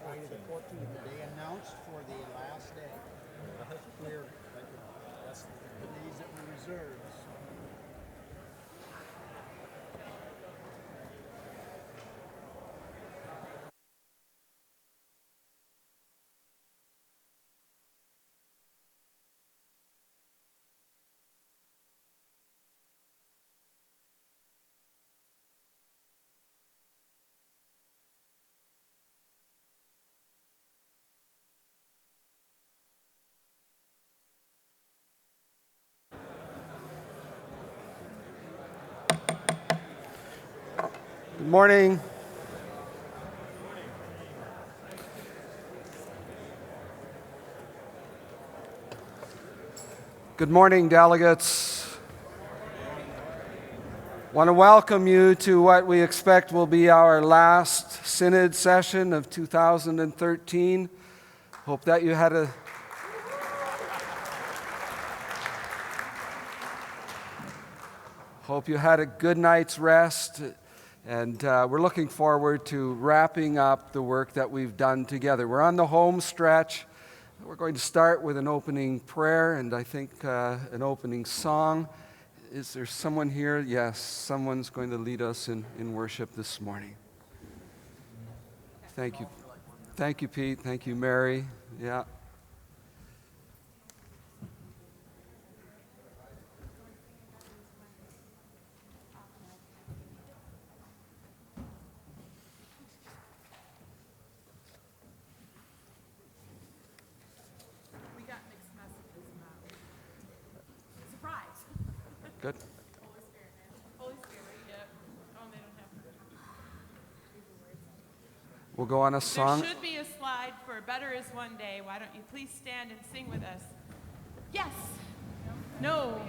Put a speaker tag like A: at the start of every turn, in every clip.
A: Friday the 14th. They announced for the last day. That's the days that were reserved. So.
B: Good morning. Good morning, delegates. I want to welcome you to what we expect will be our last synod session of 2013. Hope that you had a good night's rest. And we're looking forward to wrapping up the work that we've done together. We're on the home stretch. We're going to start with an opening prayer and I think an opening song. Is there someone here? Yes, someone's going to lead us in worship this morning. Thank you. Thank you, Pete. Thank you, Mary. Yeah. Good.
C: Holy Spirit, yep. Oh, they don't have
B: We'll go on a song.
C: There should be a slide for Better Is One Day. Why don't you please stand and sing with us? Yes. No.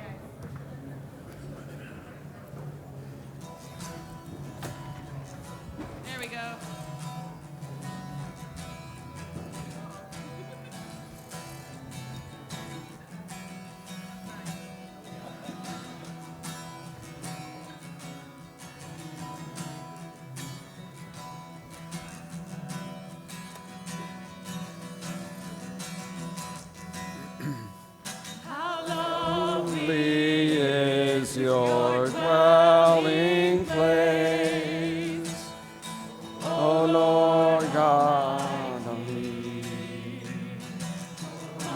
C: There we go.
B: Lovely is your dwelling place, O Lord God of me.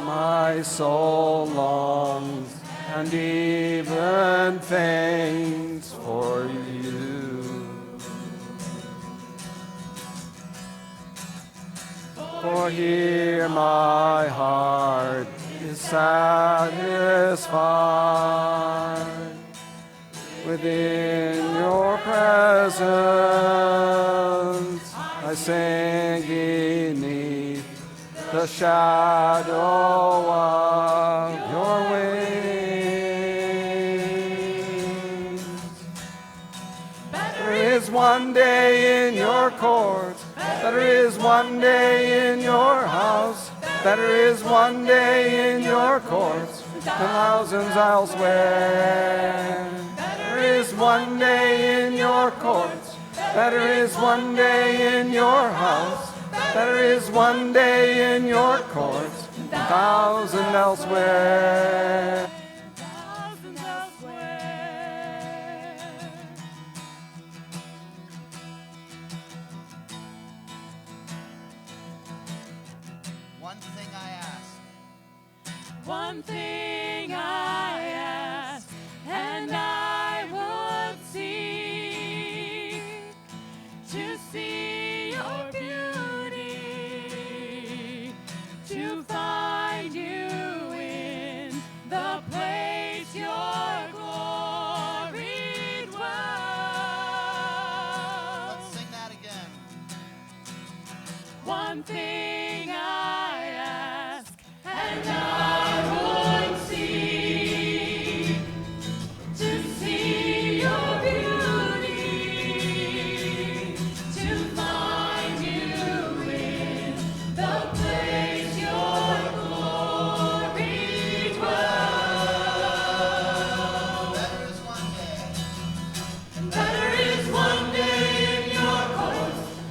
B: My soul longs and even faints for you. For here my heart is satisfied within your presence. I sing beneath the shadow of your wings. Better is one day in your courts. Better is one day in your house. Better is one day in your courts than thousands elsewhere. Better is one day in your courts. Better is one day in your house. Better is one day in your courts than thousands elsewhere.
C: One thing I ask, and I would seek to see your beauty, to find you in the place your glory dwells.
D: Let's sing that again.
C: One thing I ask, and I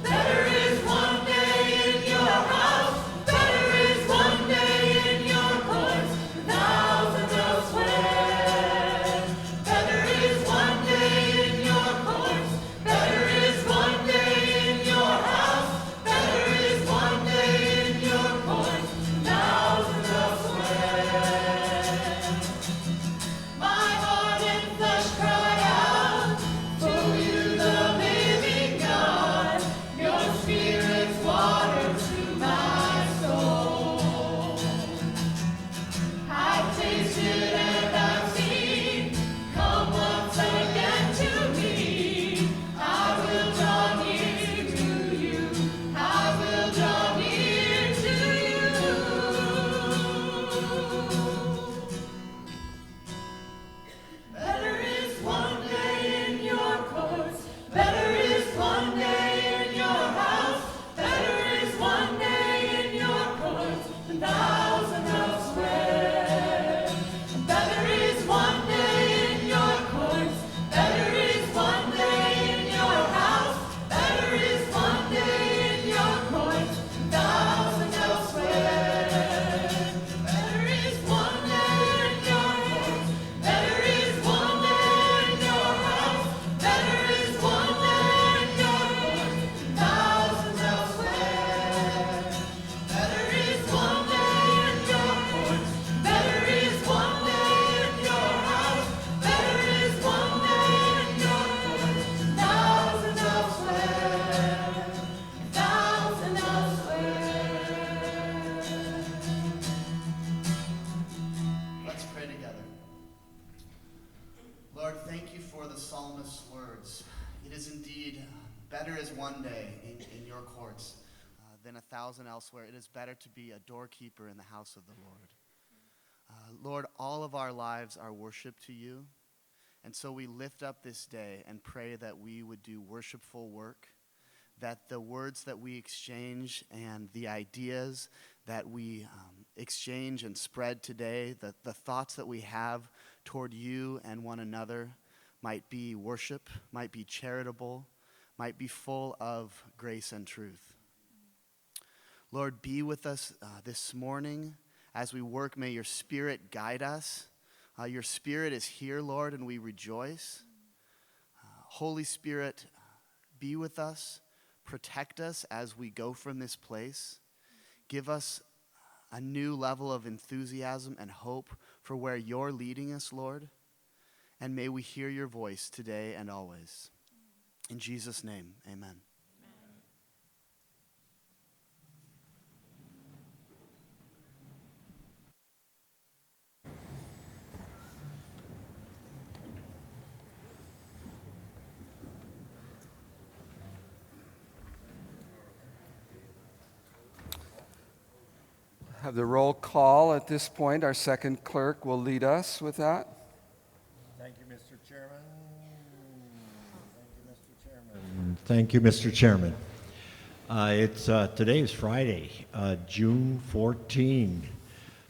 C: Better
D: Lord, thank you for the psalmist's words. It is indeed better is one day in your courts than 1,000 elsewhere. It is better to be a doorkeeper in the house of the Lord. Lord, all of our lives are worship to you. And so we lift up this day and pray that we would do worshipful work, that the words that we exchange and the ideas that we exchange and spread today, that the thoughts that we have toward you and one another might be worship, might be charitable, might be full of grace and truth. Lord, be with us this morning as we work. May your Spirit guide us. Your Spirit is here, Lord, and we rejoice. Holy Spirit, be with us. Protect us as we go from this place. Give us a new level of enthusiasm and hope for where you're leading us, Lord. And may we hear your voice today and always. In Jesus' name, amen.
B: Have the roll call at this point. Our second clerk will lead us with that.
E: Thank you, Mr. Chairman. Thank you, Mr. Chairman. Today is Friday, June 14,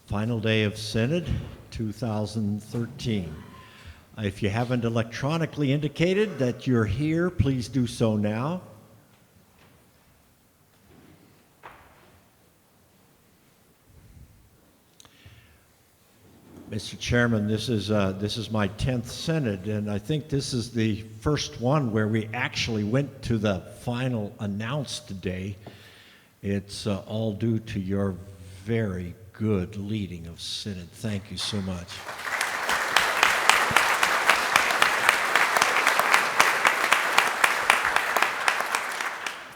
E: final day of Synod 2013. If you haven't electronically indicated that you're here, please do so now. Mr. Chairman, this is my 10th Synod, and I think this is the first one where we actually went to the final announced day. It's all due to your very good leading of Synod. Thank you so much.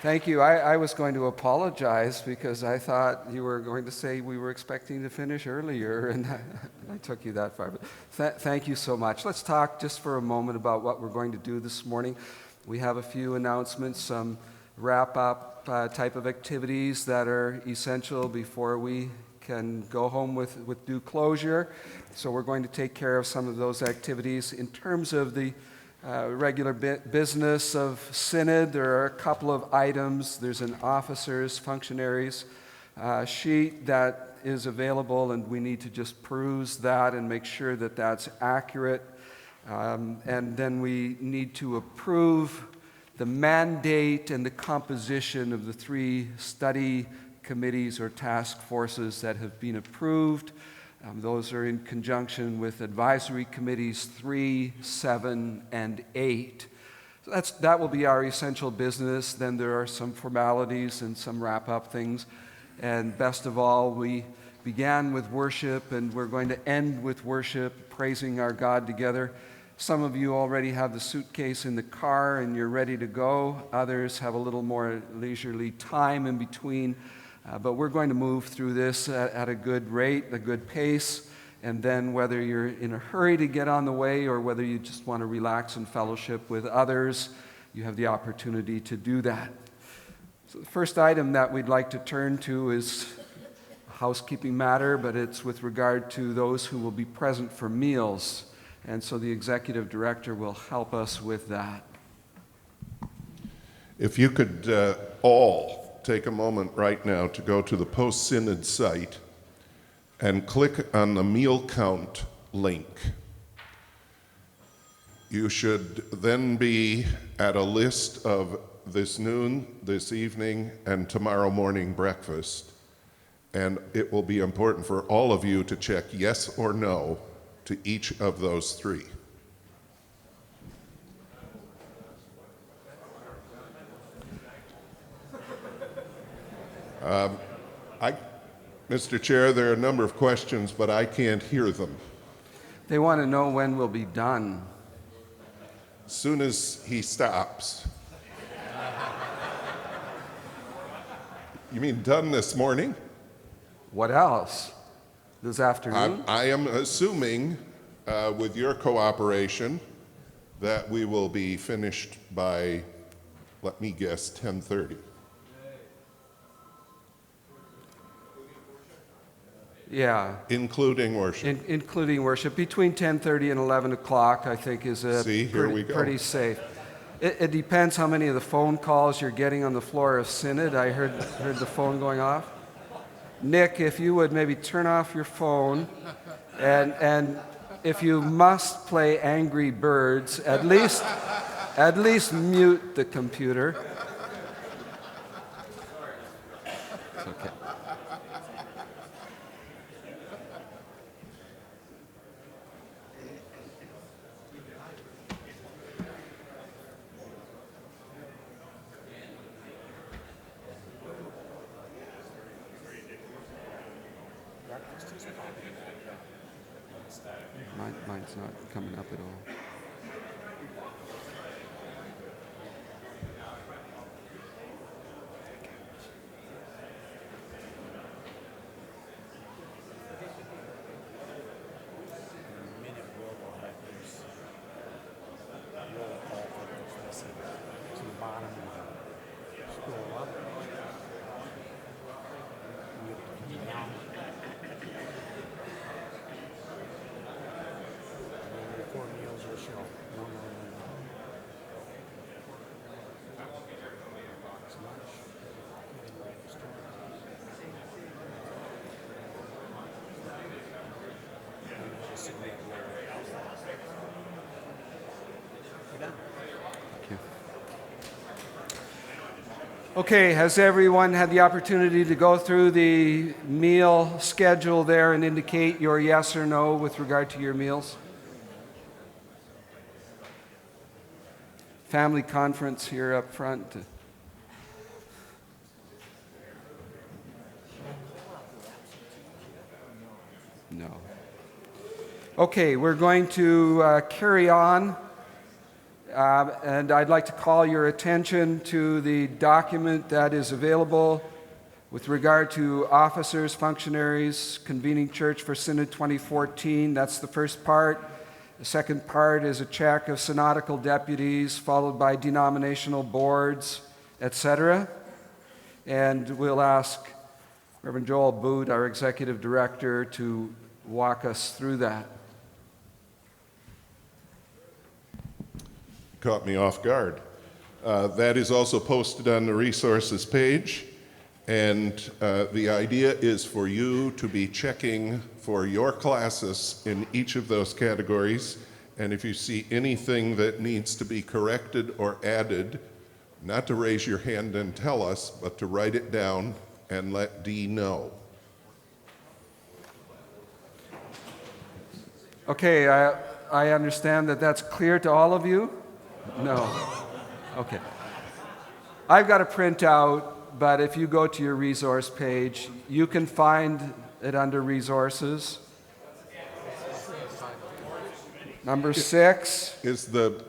B: Thank you. I was going to apologize because I thought you were going to say we were expecting to finish earlier, and I took you that far. But thank you so much. Let's talk just for a moment about what we're going to do this morning. We have a few announcements, some wrap-up type of activities that are essential before we can go home with due closure. So we're going to take care of some of those activities. In terms of the regular business of Synod, there are a couple of items. There's an officers, functionaries sheet that is available, and we need to just peruse that and make sure that that's accurate. And then we need to approve the mandate and the composition of the 3 study committees or task forces that have been approved. Those are in conjunction with advisory committees 3, 7, and 8. So that will be our essential business. Then there are some formalities and some wrap-up things. And best of all, we began with worship, and we're going to end with worship, praising our God together. Some of you already have the suitcase in the car, and you're ready to go. Others have a little more leisurely time in between. But we're going to move through this at a good rate, a good pace, and then whether you're in a hurry to get on the way or whether you just want to relax and fellowship with others, you have the opportunity to do that. So the first item that we'd like to turn to is a housekeeping matter, but it's with regard to those who will be present for meals. And so the executive director will help us with that.
F: If you could all take a moment right now to go to the Post-Synod site and click on the meal count link. You should then be at a list of this noon, this evening, and tomorrow morning breakfast. And it will be important for all of you to check yes or no to each of those 3. Mr. Chair, there are a number of questions, but I can't hear them.
B: They want to know when we'll be done.
F: As soon as he stops. You mean done this morning?
B: What else? This afternoon?
F: I am assuming, with your cooperation, that we will be finished by, let me guess, 10:30.
B: Yeah,
F: Including worship.
B: including worship. Between 10:30 and 11 o'clock, I think, is
F: See, here we go.
B: pretty safe. It depends how many of the phone calls you're getting on the floor of Synod. I heard the phone going off. Nick, if you would maybe turn off your phone, and if you must play Angry Birds, at least mute the computer. It's okay. Mine's not coming up at all.
A: To the bottom and scroll up. You come down. And then before meals will show. No. So much. Getting ready to start. And just submit where you're done.
B: Okay, has everyone had the opportunity to go through the meal schedule there and indicate your yes or no with regard to your meals? Family conference here up front. No. Okay, we're going to carry on. And I'd like to call your attention to the document that is available with regard to officers, functionaries, convening church for Synod 2014. That's the first part. The second part is a check of synodical deputies, followed by denominational boards, etc. And we'll ask Reverend Joel Boot, our executive director, to walk us through that.
F: Caught me off guard. That is also posted on the resources page, and the idea is for you to be checking for your classes in each of those categories, and if you see anything that needs to be corrected or added, not to raise your hand and tell us, but to write it down and let Dee know.
B: Okay, I understand that that's clear to all of you? No. Okay. I've got a printout, but if you go to your resource page, you can find it under resources. Number 6.
F: Is the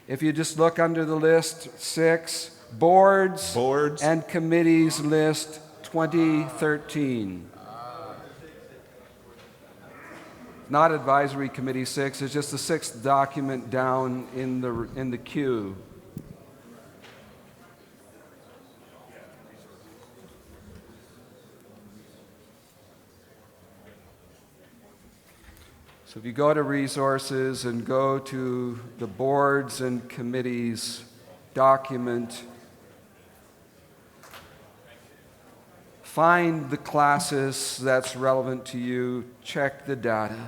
B: If you just look under the list, 6, boards and committees list 2013. Not advisory committee 6, it's just the 6th document down in the queue. So if you go to resources and go to the boards and committees document, find the classes that's relevant to you, check the data.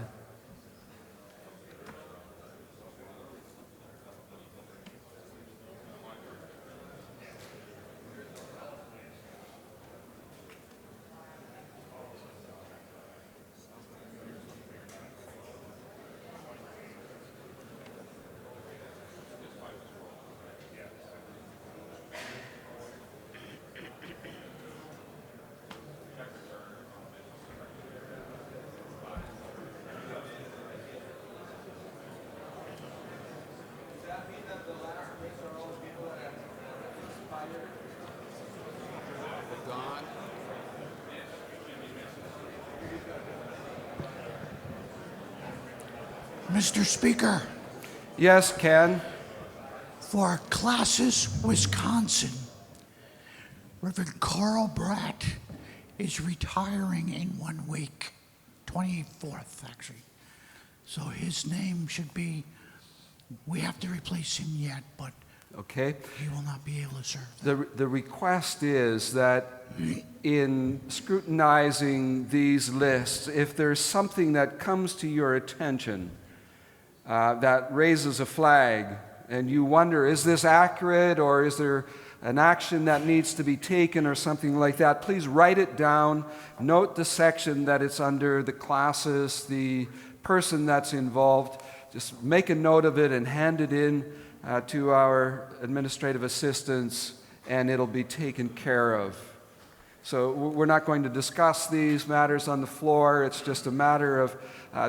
A: Mr. Speaker,
B: Yes, Ken.
A: For Classis, Wisconsin, Reverend Carl Bratt is retiring in 1 week, 24th actually. So his name should be, we have to replace him yet, but
B: Okay.
A: he will not be able to serve.
B: The request is that in scrutinizing these lists, if there's something that comes to your attention that raises a flag, and you wonder, is this accurate, or is there an action that needs to be taken or something like that, please write it down, note the section that it's under, the classes, the person that's involved. Just make a note of it and hand it in to our administrative assistants, and it'll be taken care of. So we're not going to discuss these matters on the floor. It's just a matter of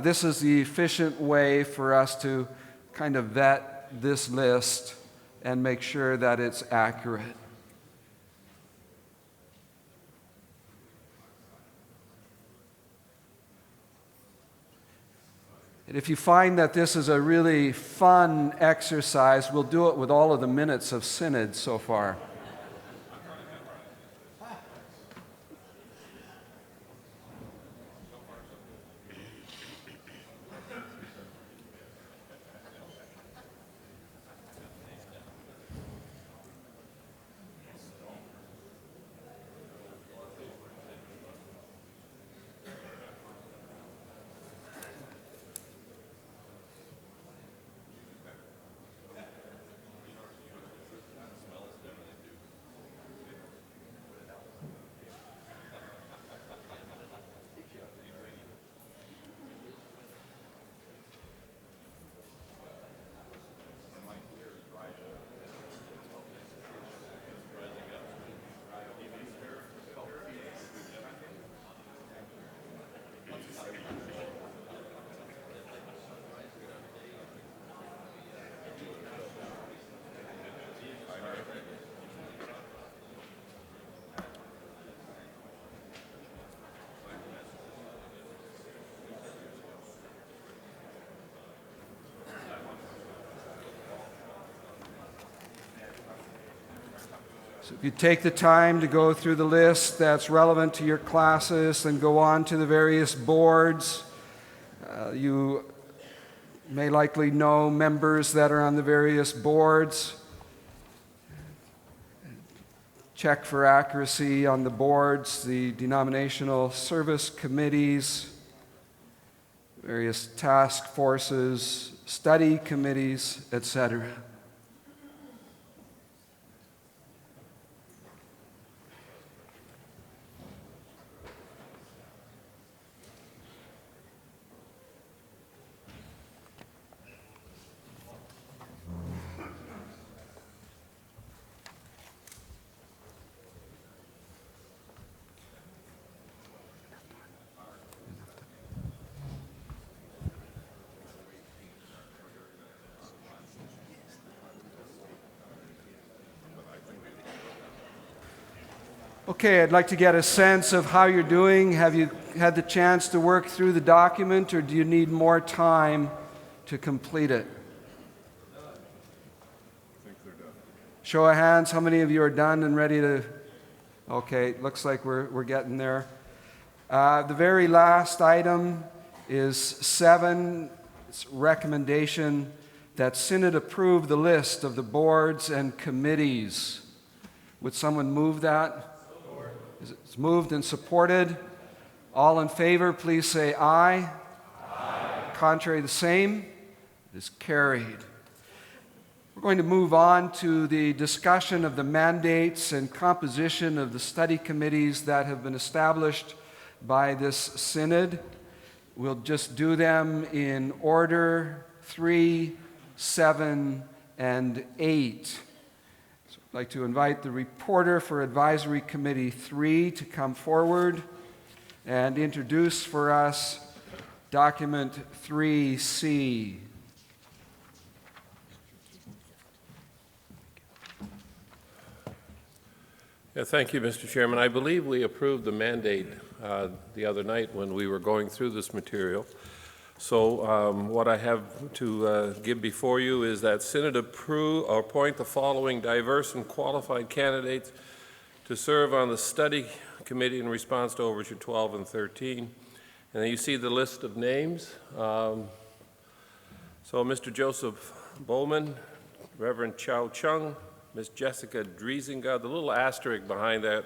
B: this is the efficient way for us to kind of vet this list and make sure that it's accurate. And if you find that this is a really fun exercise, we'll do it with all of the minutes of Synod so far. So if you take the time to go through the list that's relevant to your classes and go on to the various boards, you may likely know members that are on the various boards. Check for accuracy on the boards, the denominational service committees, various task forces, study committees, etc. Okay, I'd like to get a sense of how you're doing. Have you had the chance to work through the document, or do you need more time to complete it? Show of hands, how many of you are done and ready to? Okay, looks like we're getting there. The very last item is 7. It's recommendation that Synod approve the list of the boards and committees. Would someone move that? It's moved and supported. All in favor, please say aye. Aye. Contrary, the same. It is carried. We're going to move on to the discussion of the mandates and composition of the study committees that have been established by this synod. We'll just do them in order: 3, 7, and 8. I'd like to invite the reporter for Advisory Committee 3 to come forward and introduce for us document 3C.
G: Yeah, thank you, Mr. Chairman. I believe we approved the mandate the other night when we were going through this material. So what I have to give before you is that Synod approve or appoint the following diverse and qualified candidates to serve on the study committee in response to Overture 12 and 13. And then you see the list of names. So Mr. Joseph Bowman, Reverend Chow Chung, Ms. Jessica Driesinga. The little asterisk behind that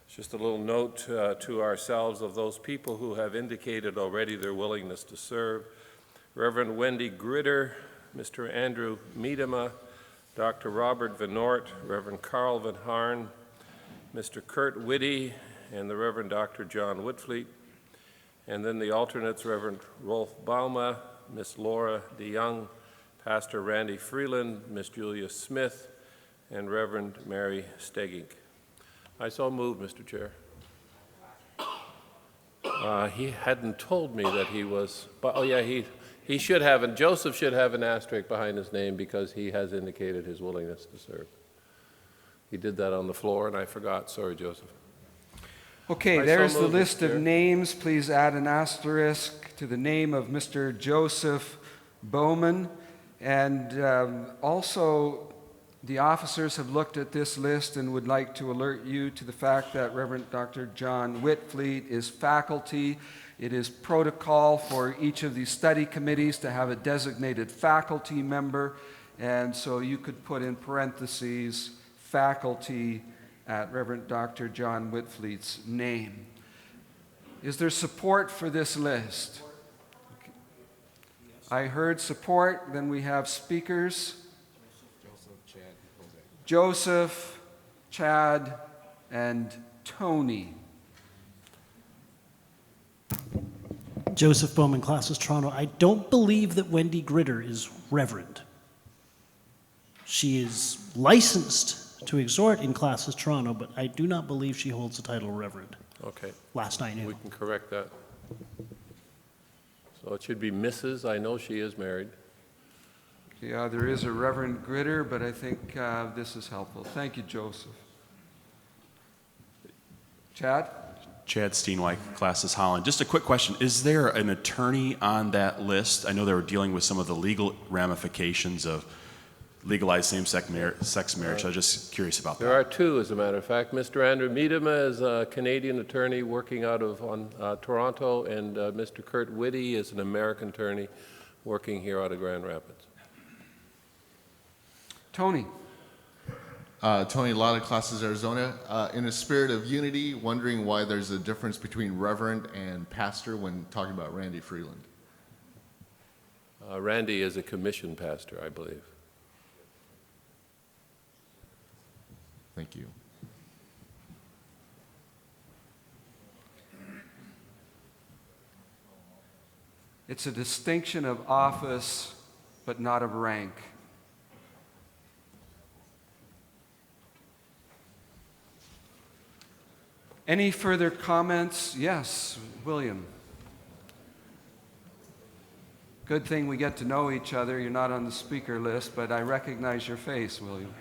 G: is just a little note to ourselves of those people who have indicated already their willingness to serve. Reverend Wendy Gritter, Mr. Andrew Miedema, Dr. Robert Van Nort, Reverend Carl Van Harn, Mr. Kurt Whitty, and the Reverend Dr. John Whitfleet. And then the alternates, Reverend Rolf Bauma, Miss Laura DeYoung, Pastor Randy Freeland, Miss Julia Smith, and Reverend Mary Stegink. I so move, Mr. Chair. He hadn't told me that he was, but oh yeah, he should have, and Joseph should have an asterisk behind his name because he has indicated his willingness to serve. He did that on the floor, and I forgot. Sorry, Joseph.
B: Okay,
G: I
B: there's
G: so
B: the
G: move,
B: list
G: Mr.
B: of
G: Chair.
B: names. Please add an asterisk to the name of Mr. Joseph Bowman. And also, the officers have looked at this list and would like to alert you to the fact that Reverend Dr. John Whitfleet is faculty. It is protocol for each of these study committees to have a designated faculty member. And so you could put in parentheses, faculty at Reverend Dr. John Whitfleet's name. Is there support for this list? I heard support. Then we have speakers. Joseph, Chad, and Tony.
H: Joseph Bowman, Classes Toronto. I don't believe that Wendy Gritter is reverend. She is licensed to exhort in Classes Toronto, but I do not believe she holds the title reverend.
G: Okay,
H: Last I knew.
G: we can correct that. So it should be Mrs. I know she is married.
B: Yeah, there is a Reverend Gritter, but I think this is helpful. Thank you, Joseph. Chad?
I: Chad Steenwijk, Classes Holland. Just a quick question. Is there an attorney on that list? I know they were dealing with some of the legal ramifications of legalized same-sex marriage. I was just curious about
G: There
I: that.
G: are two, as a matter of fact. Mr. Andrew Miedema is a Canadian attorney working out of Toronto, and Mr. Kurt Whitty is an American attorney working here out of Grand Rapids.
B: Tony?
J: Tony Lotta, Classes Arizona. In a spirit of unity, wondering why there's a difference between reverend and pastor when talking about Randy Freeland.
G: Randy is a commissioned pastor, I believe.
J: Thank you.
B: It's a distinction of office, but not of rank. Any further comments? Yes, William. Good thing we get to know each other. You're not on the speaker list, but I recognize your face, William.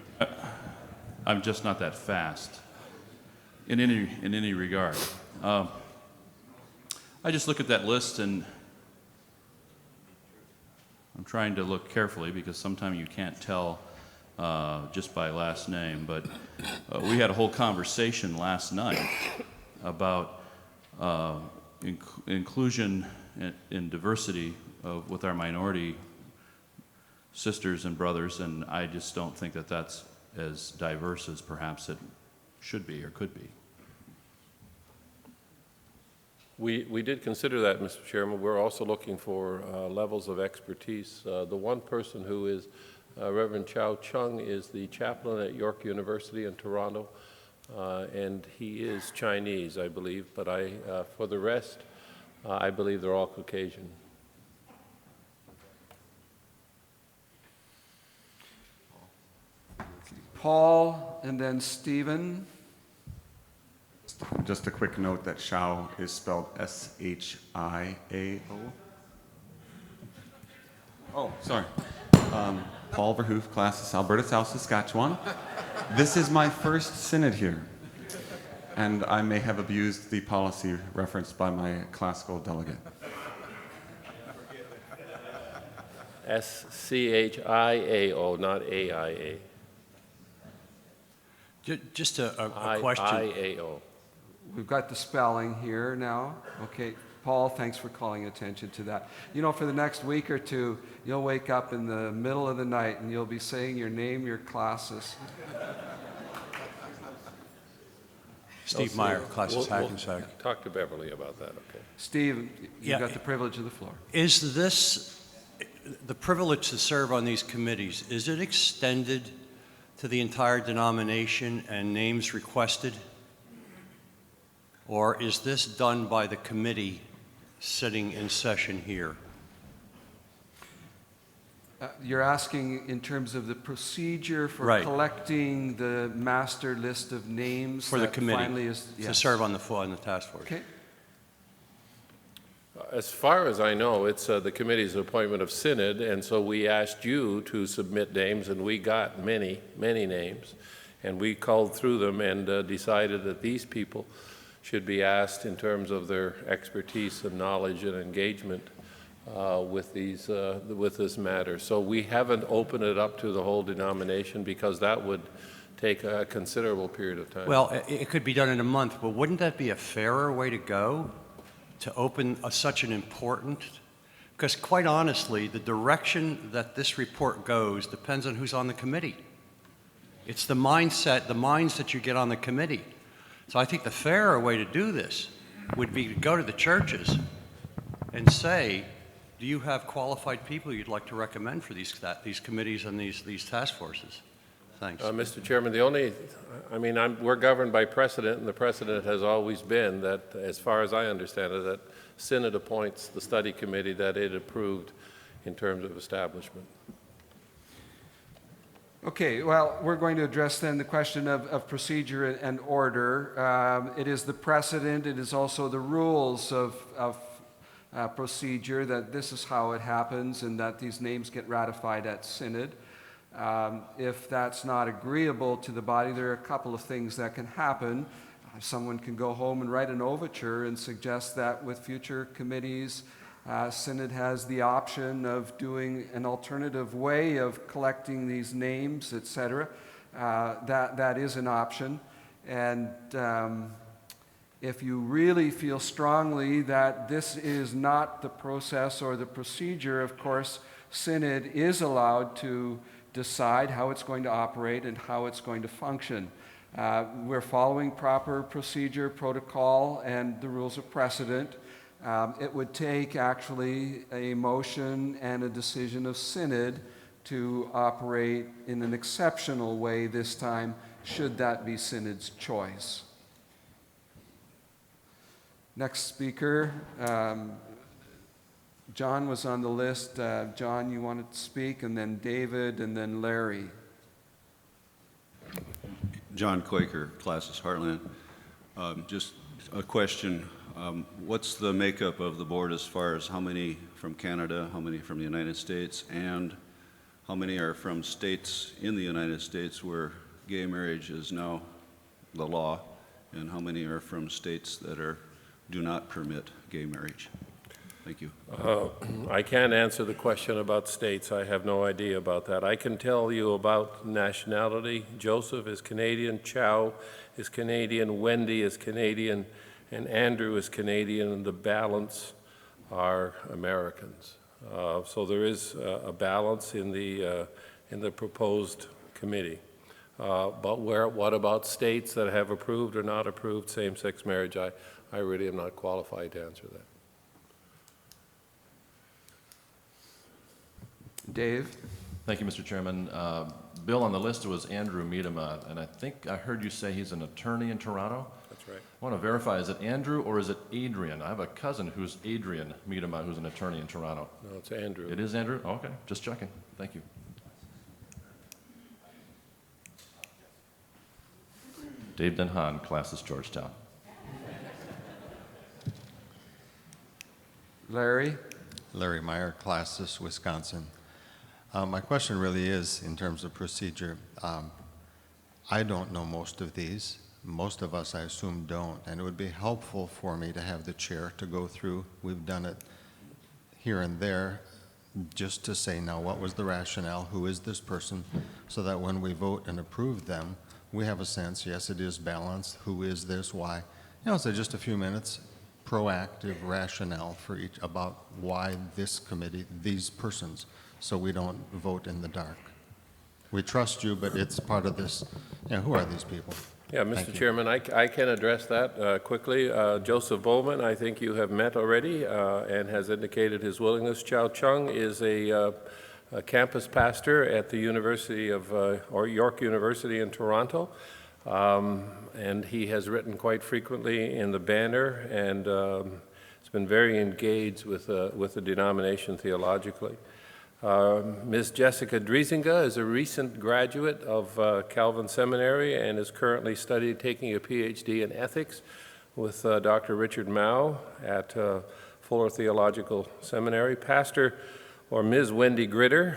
K: I'm just not that fast in any regard. I just look at that list and I'm trying to look carefully because sometimes you can't tell just by last name. But we had a whole conversation last night about inclusion and diversity with our minority sisters and brothers, and I just don't think that that's as diverse as perhaps it should be or could be.
G: We did consider that, Mr. Chairman. We're also looking for levels of expertise. The one person who is Reverend Chow Chung is the chaplain at York University in Toronto, and he is Chinese, I believe, but for the rest, I believe they're all Caucasian.
B: Paul, and then Stephen.
L: Just a quick note that Shao is spelled S-H-I-A-O. Oh, sorry. Paul Verhoef, Classes Alberta, South Saskatchewan. This is my first synod here, and I may have abused the policy referenced by my classical delegate.
G: SCHIAO, not AIA.
M: Just a question.
G: IAO.
B: We've got the spelling here now. Okay, Paul, thanks for calling attention to that. You know, for the next week or two, you'll wake up in the middle of the night and you'll be saying your name, your classes.
M: Steve Meyer, Classes Hackensack.
G: Talk to Beverly about that, okay?
B: Steve, you've
M: Yeah.
B: got the privilege of the floor.
M: Is this, the privilege to serve on these committees, is it extended to the entire denomination and names requested? Or is this done by the committee sitting in session here?
B: You're asking in terms of the procedure for
M: Right.
B: collecting the master list of names
M: For the
B: that
M: committee,
B: finally is,
M: to
B: yes.
M: serve on the task force?
B: Okay.
G: As far as I know, it's the committee's appointment of synod, and so we asked you to submit names, and we got many, many names, and we culled through them and decided that these people should be asked in terms of their expertise and knowledge and engagement with this matter. So we haven't opened it up to the whole denomination because that would take a considerable period of time.
M: Well, it could be done in a month, but wouldn't that be a fairer way to go? To open such an important, because quite honestly, the direction that this report goes depends on who's on the committee. It's the mindset, the minds that you get on the committee. So I think the fairer way to do this would be to go to the churches and say, do you have qualified people you'd like to recommend for these committees and these task forces? Thanks.
G: Mr. Chairman, we're governed by precedent, and the precedent has always been that, as far as I understand it, that Synod appoints the study committee that it approved in terms of establishment.
B: Okay, well, we're going to address then the question of procedure and order. It is the precedent, it is also the rules of procedure that this is how it happens and that these names get ratified at Synod. If that's not agreeable to the body, there are a couple of things that can happen. Someone can go home and write an overture and suggest that with future committees, Synod has the option of doing an alternative way of collecting these names, etc. That is an option. And if you really feel strongly that this is not the process or the procedure, of course, Synod is allowed to decide how it's going to operate and how it's going to function. We're following proper procedure, protocol, and the rules of precedent. It would take actually a motion and a decision of Synod to operate in an exceptional way this time, should that be Synod's choice. Next speaker, John was on the list. John, you wanted to speak, and then David, and then Larry.
N: John Quaker, Classes Heartland. Just a question. What's the makeup of the board as far as how many from Canada, how many from the United States, and how many are from states in the United States where gay marriage is now the law, and how many are from states that do not permit gay marriage? Thank you.
G: I can't answer the question about states. I have no idea about that. I can tell you about nationality. Joseph is Canadian, Chow is Canadian, Wendy is Canadian, and Andrew is Canadian, and the balance are Americans. So there is a balance in the proposed committee. But what about states that have approved or not approved same-sex marriage? I really am not qualified to answer that.
B: Dave?
O: Thank you, Mr. Chairman. Bill, on the list was Andrew Miedema, and I think I heard you say he's an attorney in Toronto.
G: That's right.
O: I want to verify, is it Andrew or is it Adrian? I have a cousin who's Adrian Miedema, who's an attorney in Toronto.
G: No, it's Andrew.
O: It is Andrew? Okay, just checking. Thank you. Dave Denhan, Classes Georgetown.
B: Larry?
P: Larry Meyer, Classes, Wisconsin. My question really is in terms of procedure. I don't know most of these. Most of us, I assume, don't. And it would be helpful for me to have the chair to go through. We've done it here and there. just to say, now, what was the rationale? Who is this person? So that when we vote and approve them, we have a sense, yes, it is balanced. Who is this? Why? So just a few minutes, proactive rationale for each about why this committee, these persons, so we don't vote in the dark. We trust you, but it's part of this. Who are these people?
G: Yeah, Mr. Chairman, I can address that quickly. Joseph Bowman, I think you have met already and has indicated his willingness. Chow Chung is a campus pastor at the University of, or York University in Toronto. And he has written quite frequently in the Banner and has been very engaged with the denomination theologically. Ms. Jessica Driesinga is a recent graduate of Calvin Seminary and is currently taking a PhD in ethics with Dr. Richard Mao at Fuller Theological Seminary. Pastor, or Ms. Wendy Gritter,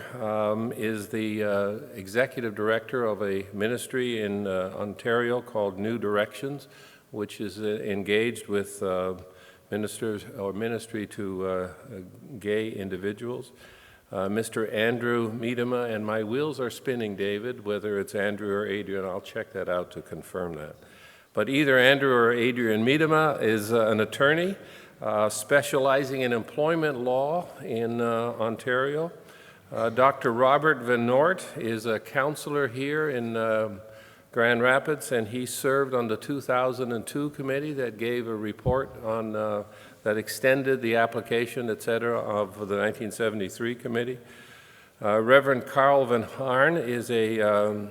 G: is the executive director of a ministry in Ontario called New Directions, which is engaged with ministers or ministry to gay individuals. Mr. Andrew Miedema, and my wheels are spinning, David, whether it's Andrew or Adrian, I'll check that out to confirm that. But either Andrew or Adrian Miedema is an attorney specializing in employment law in Ontario. Dr. Robert Van Noort is a counselor here in Grand Rapids, and he served on the 2002 committee that gave a report on that extended the application, et cetera, of the 1973 committee. Reverend Carl Van Harn is a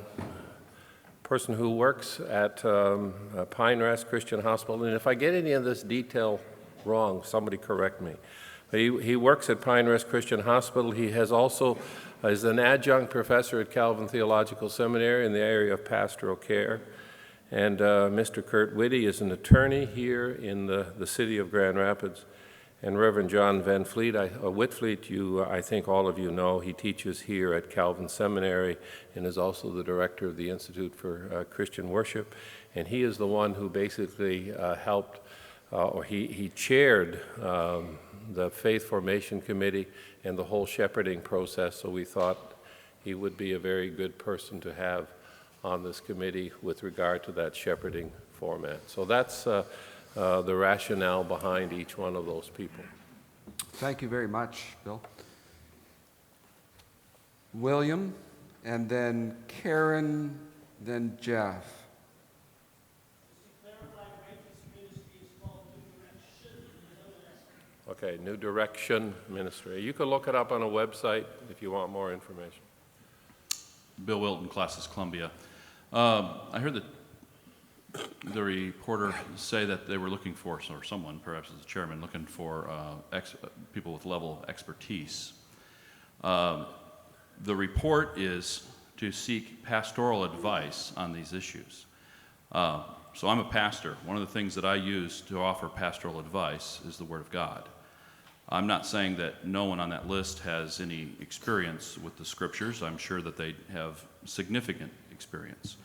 G: person who works at Pine Rest Christian Hospital, and if I get any of this detail wrong, somebody correct me. But he works at Pine Rest Christian Hospital. He has also is an adjunct professor at Calvin Theological Seminary in the area of pastoral care. And Mr. Kurt Whitty is an attorney here in the city of Grand Rapids. And Reverend John Van Fleet, Whitfleet, I think all of you know, he teaches here at Calvin Seminary and is also the director of the Institute for Christian Worship. And he is the one who basically helped, or he chaired the Faith Formation Committee and the whole shepherding process, so we thought he would be a very good person to have on this committee with regard to that shepherding format. So that's the rationale behind each one of those people.
B: Thank you very much, Bill. William, and then Karen, then Jeff.
G: Okay, New Direction Ministry. You can look it up on a website if you want more information.
K: Bill Wilton, Classis Columbia. I heard the reporter say that they were looking for, or someone, perhaps as the chairman, looking for people with level of expertise. The report is to seek pastoral advice on these issues. So I'm a pastor. One of the things that I use to offer pastoral advice is the Word of God. I'm not saying that no one on that list has any experience with the Scriptures. I'm sure that they have significant experience.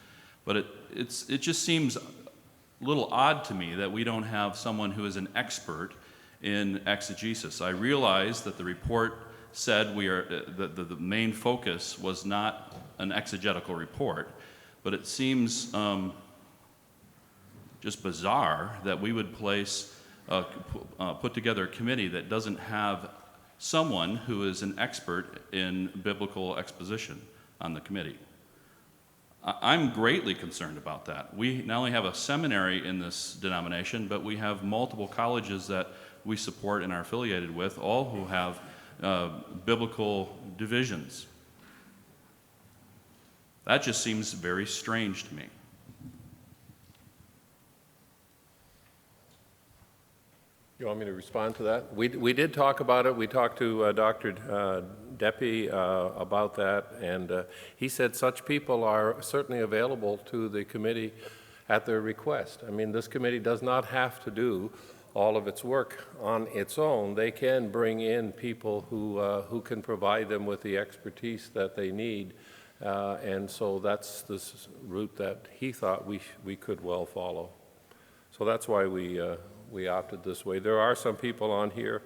K: But it just seems a little odd to me that we don't have someone who is an expert in exegesis. I realize that the report said that the main focus was not an exegetical report, but it seems just bizarre that we would put together a committee that doesn't have someone who is an expert in biblical exposition on the committee. I'm greatly concerned about that. We not only have a seminary in this denomination, but we have multiple colleges that we support and are affiliated with, all who have biblical divisions. That just seems very strange to me.
G: You want me to respond to that? We did talk about it. We talked to Dr. Deppie about that, and he said such people are certainly available to the committee at their request. I mean, this committee does not have to do all of its work on its own. They can bring in people who can provide them with the expertise that they need, and so that's this route that he thought we could well follow. So that's why we opted this way. There are some people on here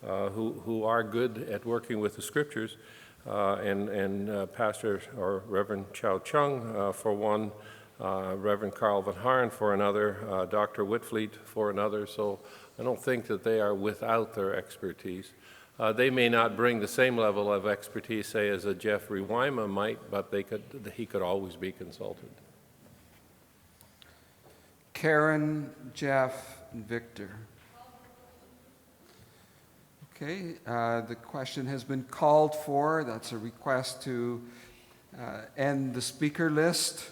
G: who are good at working with the scriptures, and Pastor or Reverend Chow Chung for one, Reverend Carl Van Harn for another, Dr. Whitfleet for another. So I don't think that they are without their expertise. They may not bring the same level of expertise, say, as a Jeffrey Wyma might, but he could always be consulted.
B: Karen, Jeff, and Victor. Okay, the question has been called for. That's a request to end the speaker list.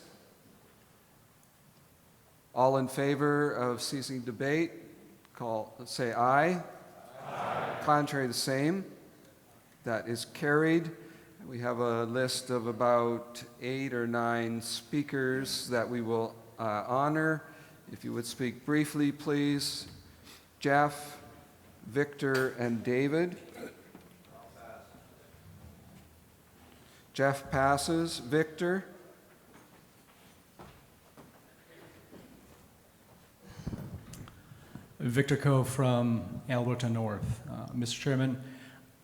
B: All in favor of ceasing debate, say aye. Aye. Contrary, the same. That is carried. We have a list of about 8 or 9 speakers that we will honor. If you would speak briefly, please. Jeff, Victor, and David. Jeff passes. Victor?
Q: Victor Coe from Alberta North. Mr. Chairman,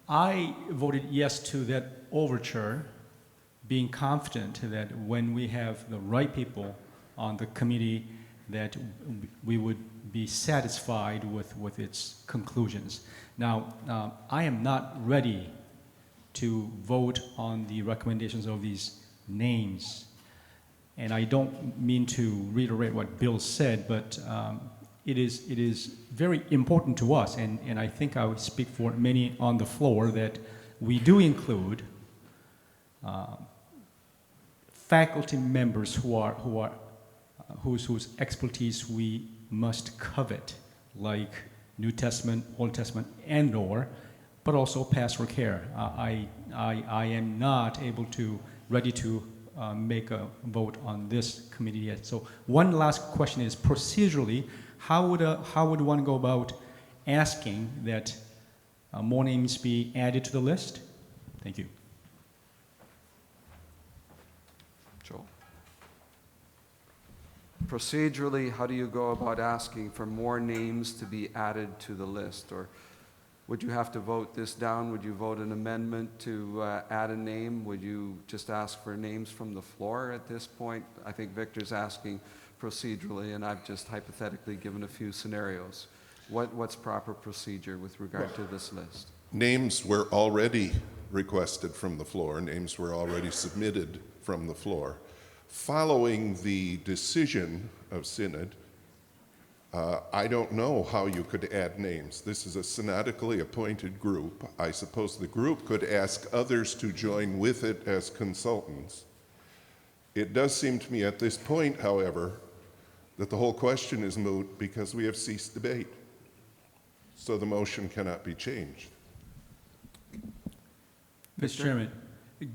Q: I voted yes to that overture, being confident that when we have the right people on the committee, that we would be satisfied with its conclusions. Now, I am not ready to vote on the recommendations of these names. And I don't mean to reiterate what Bill said, but it is very important to us, and I think I would speak for many on the floor, that we do include faculty members whose expertise we must covet, like New Testament, Old Testament, and/or, but also pastoral care. I am not ready to make a vote on this committee yet. So one last question is, procedurally, how would one go about asking that more names be added to the list? Thank you.
B: Joel. Procedurally, how do you go about asking for more names to be added to the list? Or would you have to vote this down? Would you vote an amendment to add a name? Would you just ask for names from the floor at this point? I think Victor's asking procedurally, and I've just hypothetically given a few scenarios. What's proper procedure with regard to this list?
F: Names were already requested from the floor. Names were already submitted from the floor. Following the decision of Synod, I don't know how you could add names. This is a synodically appointed group. I suppose the group could ask others to join with it as consultants. It does seem to me at this point, however, that the whole question is moot because we have ceased debate. So the motion cannot be changed.
Q: Mr. Chairman,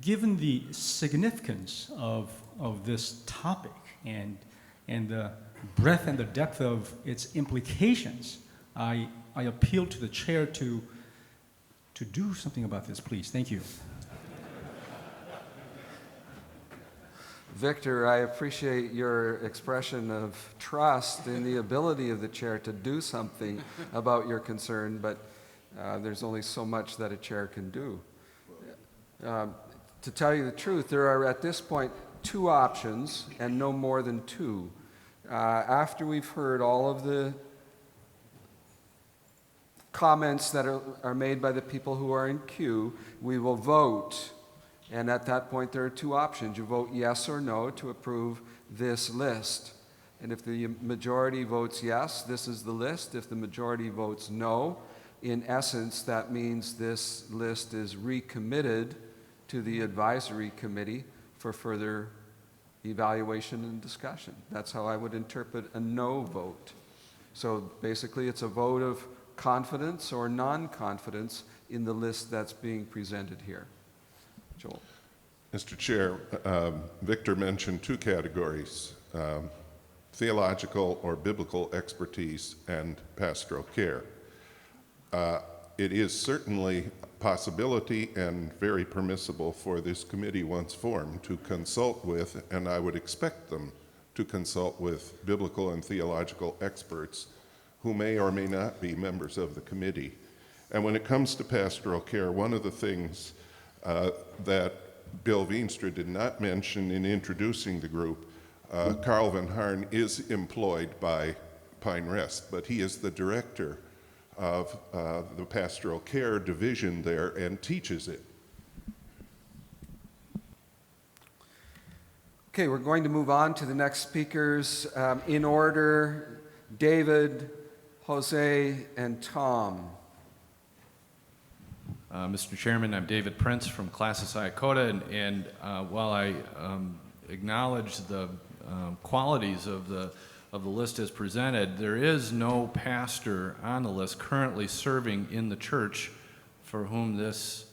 Q: given the significance of this topic and the breadth and the depth of its implications, I appeal to the chair to do something about this, please. Thank you.
B: Victor, I appreciate your expression of trust in the ability of the chair to do something about your concern, but there's only so much that a chair can do. To tell you the truth, there are at this point 2 options and no more than 2. After we've heard all of the comments that are made by the people who are in queue, we will vote. And at that point, there are 2 options. You vote yes or no to approve this list. And if the majority votes yes, this is the list. If the majority votes no, in essence, that means this list is recommitted to the advisory committee for further evaluation and discussion. That's how I would interpret a no vote. So basically, it's a vote of confidence or non-confidence in the list that's being presented here. Joel.
F: Mr. Chair, Victor mentioned 2 categories, theological or biblical expertise and pastoral care. It is certainly a possibility and very permissible for this committee, once formed, to consult with, and I would expect them to consult with, biblical and theological experts who may or may not be members of the committee. And when it comes to pastoral care, one of the things that Bill Veenstra did not mention in introducing the group, Carl Van Harn is employed by Pine Rest, but he is the director of the pastoral care division there and teaches it.
B: Okay, we're going to move on to the next speakers in order: David, Jose, and Tom.
R: Mr. Chairman, I'm David Prince from Classis Iacota, and while I acknowledge the qualities of the list as presented, there is no pastor on the list currently serving in the church for whom this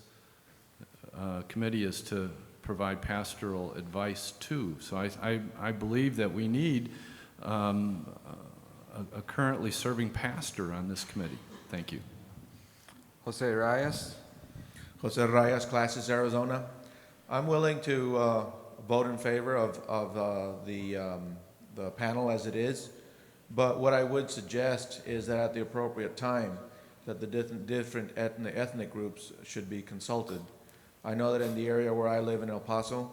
R: committee is to provide pastoral advice to. So I believe that we need a currently serving pastor on this committee. Thank you.
B: Jose Reyes.
S: Jose Reyes, Classis, Arizona. I'm willing to vote in favor of the panel as it is, but what I would suggest is that at the appropriate time that the different ethnic groups should be consulted. I know that in the area where I live in El Paso,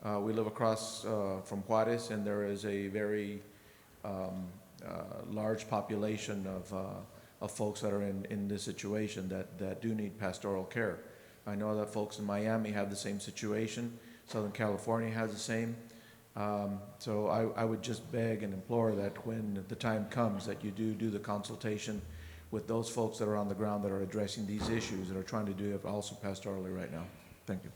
S: we live across from Juarez, and there is a very large population of folks that are in this situation that do need pastoral care. I know that folks in Miami have the same situation. Southern California has the same. So I would just beg and implore that when the time comes that you do the consultation with those folks that are on the ground that are addressing these issues, that are trying to do it also pastorally right now. Thank you.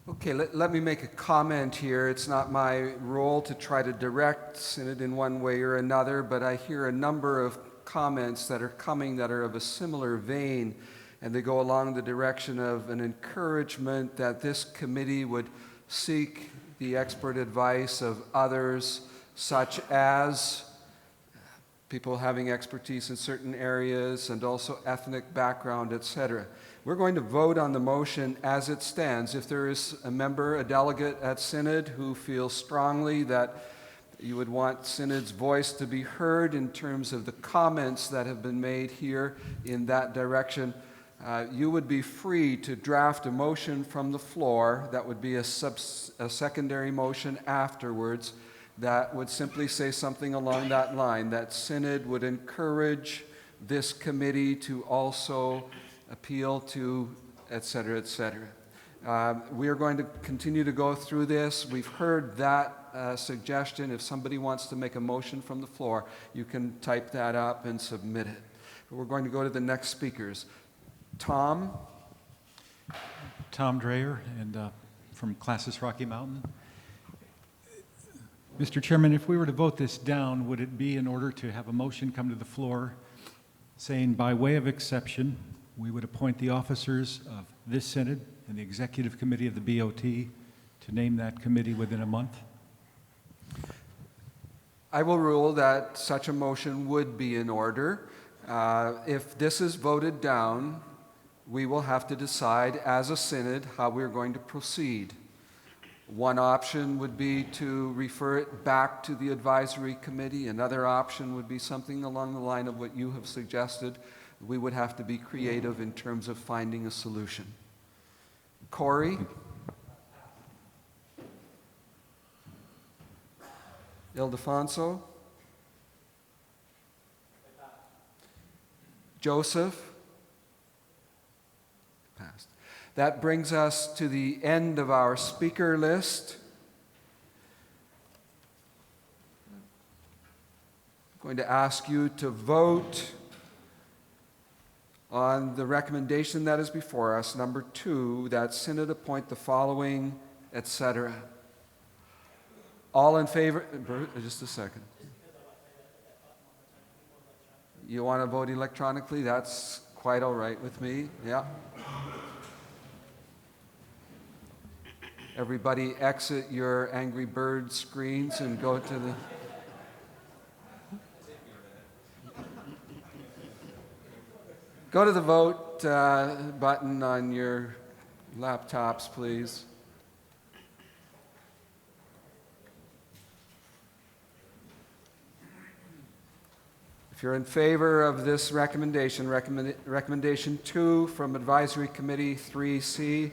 B: Okay, let me make a comment here. It's not my role to try to direct Synod in one way or another, but I hear a number of comments that are coming that are of a similar vein, and they go along the direction of an encouragement that this committee would seek the expert advice of others, such as people having expertise in certain areas and also ethnic background, etc. We're going to vote on the motion as it stands. If there is a member, a delegate at Synod who feels strongly that you would want Synod's voice to be heard in terms of the comments that have been made here in that direction, you would be free to draft a motion from the floor that would be a secondary motion afterwards that would simply say something along that line, that Synod would encourage this committee to also appeal to, et cetera, et cetera. We are going to continue to go through this. We've heard that suggestion. If somebody wants to make a motion from the floor, you can type that up and submit it. But we're going to go to the next speakers. Tom
T: Dreyer, and from Classis Rocky Mountain. Mr. Chairman, if we were to vote this down, would it be in order to have a motion come to the floor saying, by way of exception, we would appoint the officers of this Synod and the Executive Committee of the BOT to name that committee within a month?
B: I will rule that such a motion would be in order. If this is voted down, we will have to decide as a Synod how we're going to proceed. One option would be to refer it back to the advisory committee. Another option would be something along the line of what you have suggested. We would have to be creative in terms of finding a solution. Corey? Ildefonso? Joseph? Passed. That brings us to the end of our speaker list. I'm going to ask you to vote on the recommendation that is before us, number 2, that Synod appoint the following, etc. All in favor? Just a second. You want to vote electronically? That's quite all right with me. Yeah. Everybody exit your Angry Bird screens and go to the... Go to the vote button on your laptops, please. If you're in favor of this recommendation, recommendation 2 from Advisory Committee 3C,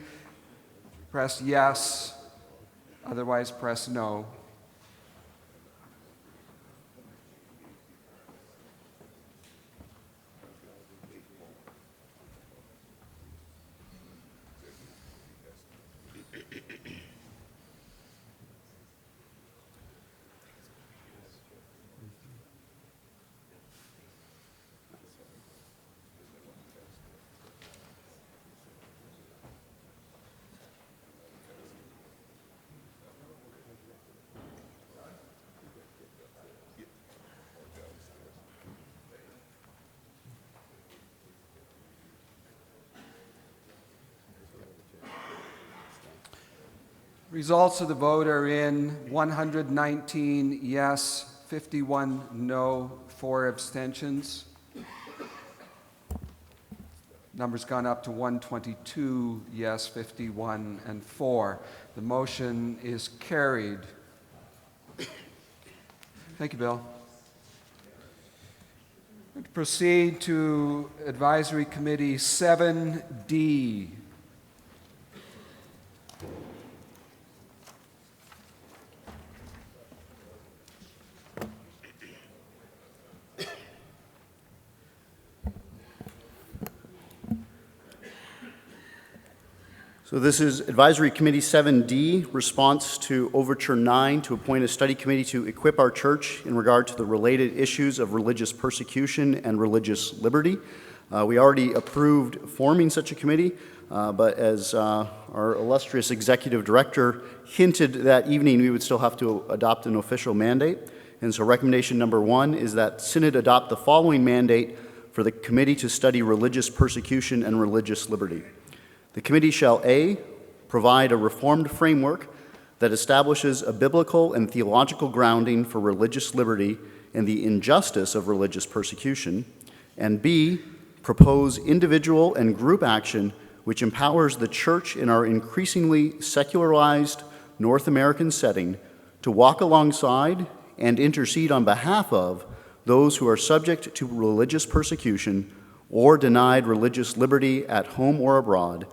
B: press yes. Otherwise, press no. Results of the vote are in: 119 yes, 51 no, 4 abstentions. Number's gone up to 122 yes, 51 and 4. The motion is carried. Thank you, Bill. Proceed to Advisory Committee 7D.
D: So this is Advisory Committee 7D, response to Overture 9 to appoint a study committee to equip our church in regard to the related issues of religious persecution and religious liberty. We already approved forming such a committee, but as our illustrious executive director hinted that evening, we would still have to adopt an official mandate. And so recommendation number 1 is that Synod adopt the following mandate for the committee to study religious persecution and religious liberty. The committee shall A, provide a reformed framework that establishes a biblical and theological grounding for religious liberty and the injustice of religious persecution, and B, propose individual and group action which empowers the church in our increasingly secularized North American setting to walk alongside and intercede on behalf of those who are subject to religious persecution or denied religious liberty at home or abroad,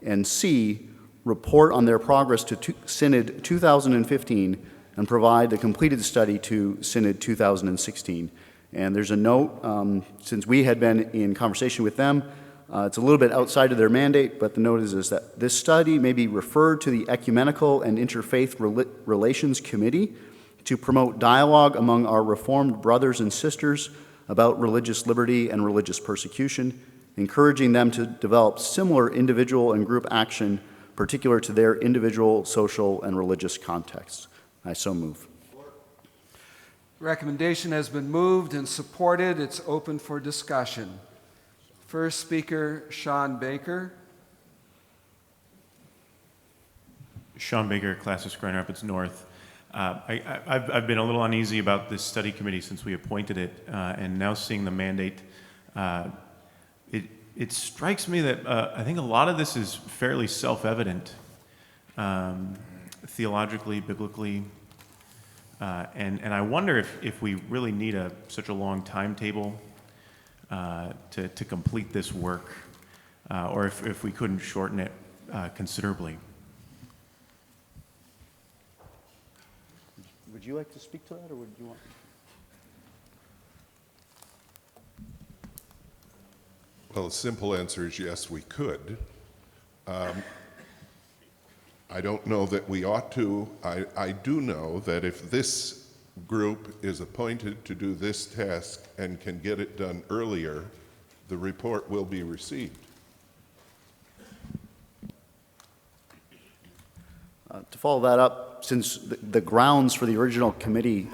D: and C, report on their progress to Synod 2015 and provide the completed study to Synod 2016. And there's a note, since we had been in conversation with them, it's a little bit outside of their mandate, but the note is that this study may be referred to the Ecumenical and Interfaith Relations Committee to promote dialogue among our Reformed brothers and sisters about religious liberty and religious persecution, encouraging them to develop similar individual and group action particular to their individual social and religious contexts. I so move.
B: Recommendation has been moved and supported. It's open for discussion. First speaker, Sean Baker.
U: Sean Baker, Classis Grand Rapids North. I've been a little uneasy about this study committee since we appointed it, and now seeing the mandate, it strikes me that I think a lot of this is fairly self-evident, theologically, biblically, and I wonder if we really need such a long timetable to complete this work, or if we couldn't shorten it considerably.
D: Would you like to speak to that, or would you want?
F: Well, the simple answer is yes, we could. I don't know that we ought to. I do know that if this group is appointed to do this task and can get it done earlier, the report will be received.
D: To follow that up, since the grounds for the original committee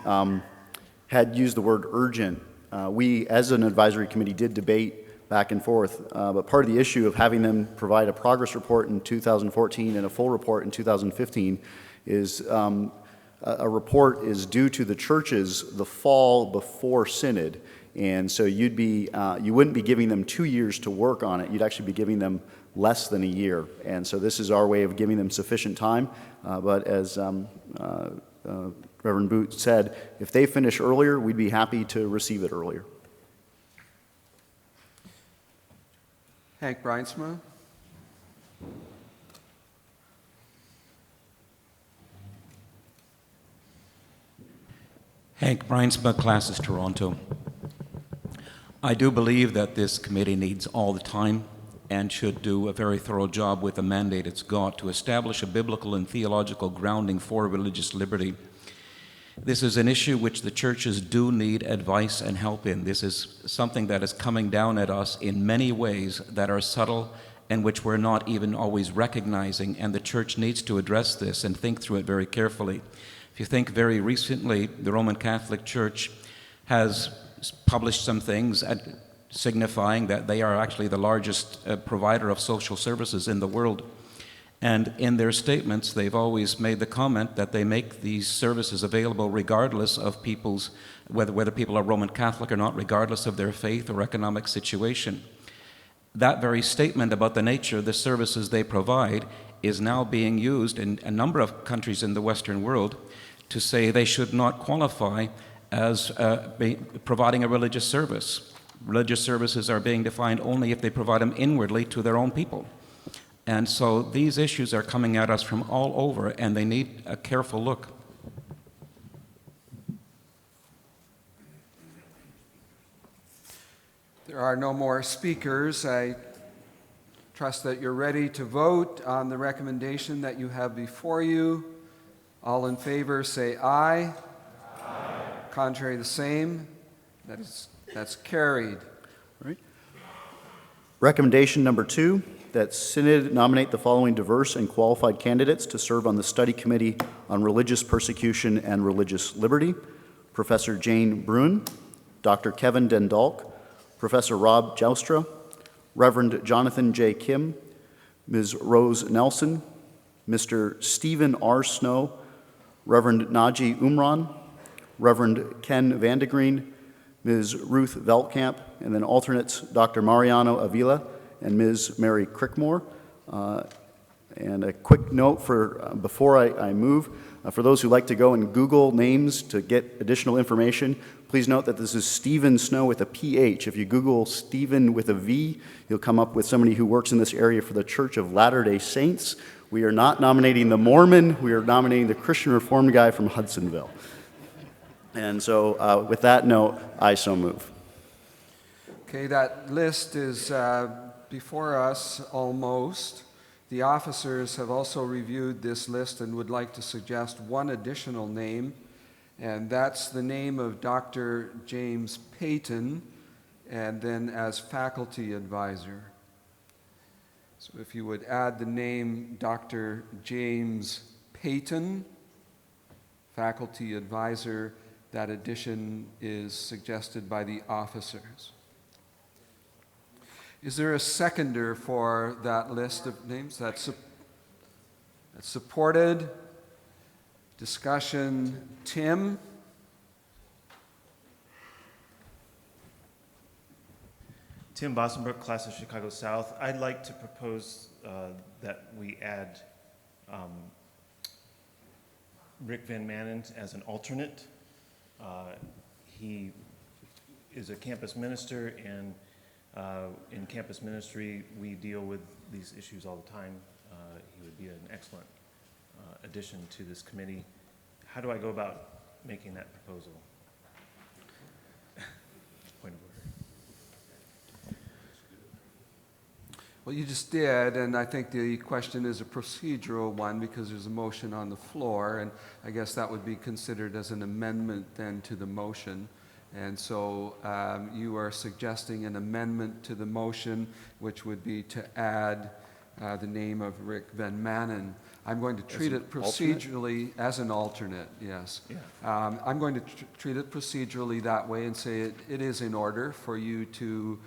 D: had used the word urgent, we, as an advisory committee, did debate back and forth, but part of the issue of having them provide a progress report in 2014 and a full report in 2015 is a report is due to the churches the fall before Synod, and so you wouldn't be giving them 2 years to work on it. You'd actually be giving them less than a year, and so this is our way of giving them sufficient time. But as Reverend Boot said, if they finish earlier, we'd be happy to receive it earlier.
B: Hank Breinsma.
C: Hank Breinsma, Classes Toronto. I do believe that this committee needs all the time and should do a very thorough job with the mandate it's got to establish a biblical and theological grounding for religious liberty. This is an issue which the churches do need advice and help in. This is something that is coming down at us in many ways that are subtle and which we're not even always recognizing, and the church needs to address this and think through it very carefully. If you think very recently, the Roman Catholic Church has published some things signifying that they are actually the largest provider of social services in the world. And in their statements, they've always made the comment that they make these services available regardless of people's, whether people are Roman Catholic or not, regardless of their faith or economic situation. That very statement about the nature of the services they provide is now being used in a number of countries in the Western world to say they should not qualify as providing a religious service. Religious services are being defined only if they provide them inwardly to their own people. And so these issues are coming at us from all over, and they need a careful look.
B: There are no more speakers. I trust that you're ready to vote on the recommendation that you have before you. All in favor say aye. Aye. Contrary, the same. That's carried.
V: All right. Recommendation number 2, that Synod nominate the following diverse and qualified candidates to serve on the Study Committee on Religious Persecution and Religious Liberty: Professor Jane Bruin, Dr. Kevin Dendalk, Professor Rob Joustra, Reverend Jonathan J. Kim, Ms. Rose Nelson, Mr. Stephen R. Snow, Reverend Naji Umran, Reverend Ken Vandegreen, Ms. Ruth Veltkamp, and then alternates Dr. Mariano Avila and Ms. Mary Crickmore. And a quick note for before I move, for those who like to go and Google names to get additional information, please note that this is Stephen Snow with a PH. If you Google Stephen with a V, you'll come up with somebody who works in this area for the Church of Latter-day Saints. We are not nominating the Mormon, we are nominating the Christian Reformed guy from Hudsonville. And so with that note, I so move.
B: Okay, that list is before us almost. The officers have also reviewed this list and would like to suggest one additional name, and that's the name of Dr. James Payton, and then as faculty advisor. So if you would add the name Dr. James Payton, faculty advisor, that addition is suggested by the officers. Is there a seconder for that list of names? That's supported. Discussion. Tim?
U: Tim Bossenbrook, Class of Chicago South. I'd like to propose that we add Rick Van Manen as an alternate. He is a campus minister, and in campus ministry, we deal with these issues all the time. He would be an excellent addition to this committee. How do I go about making that proposal? Point of order.
B: Well, you just did, and I think the question is a procedural one because there's a motion on the floor, and I guess that would be considered as an amendment then to the motion. And so you are suggesting an amendment to the motion, which would be to add the name of Rick Van Manen. I'm going to treat it procedurally as an alternate, yes. Yeah. I'm going to treat it procedurally that way and say it is in order for you to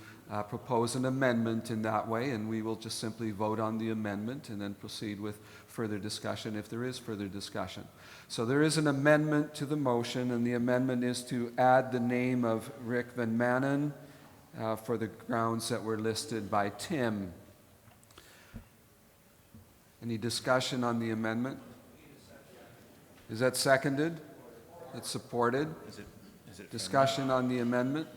B: propose an amendment in that way, and we will just simply vote on the amendment and then proceed with further discussion if there is further discussion. So there is an amendment to the motion, and the amendment is to add the name of Rick Van Manen for the grounds that were listed by Tim. Any discussion on the amendment? Is that seconded? It's supported? Is it discussion on the amendment?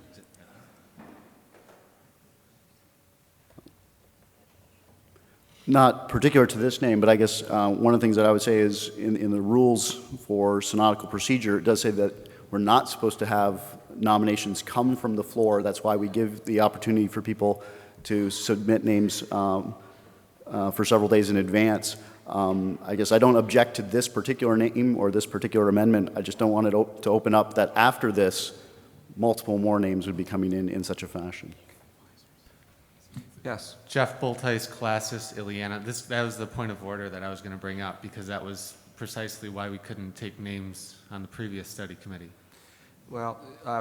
V: not particular to this name, but I guess one of the things that I would say is in the rules for synodical procedure, it does say that we're not supposed to have nominations come from the floor. That's why we give the opportunity for people to submit names for several days in advance. I guess I don't object to this particular name or this particular amendment. I just don't want it to open up that after this, multiple more names would be coming in such a fashion.
B: Yes.
A: Jeff Boltice, Classis, Ileana. That was the point of order that I was going to bring up, because that was precisely why we couldn't take names on the previous study committee.
B: Well,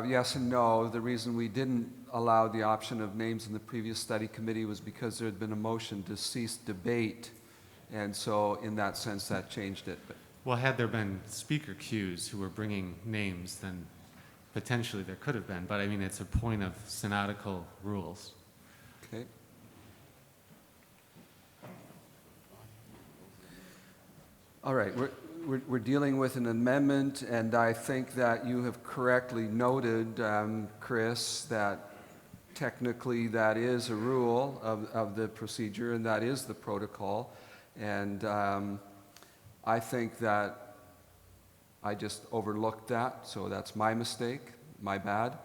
B: yes and no. The reason we didn't allow the option of names in the previous study committee was because there had been a motion to cease debate, and so in that sense that changed it. But
A: Well, had there been speaker queues who were bringing names, then potentially there could have been, but I mean, it's a point of synodical rules.
B: okay. All right, we're dealing with an amendment, and I think that you have correctly noted, Chris, that technically that is a rule of the procedure, and that is the protocol. And I think that I just overlooked that, so that's my mistake, my bad.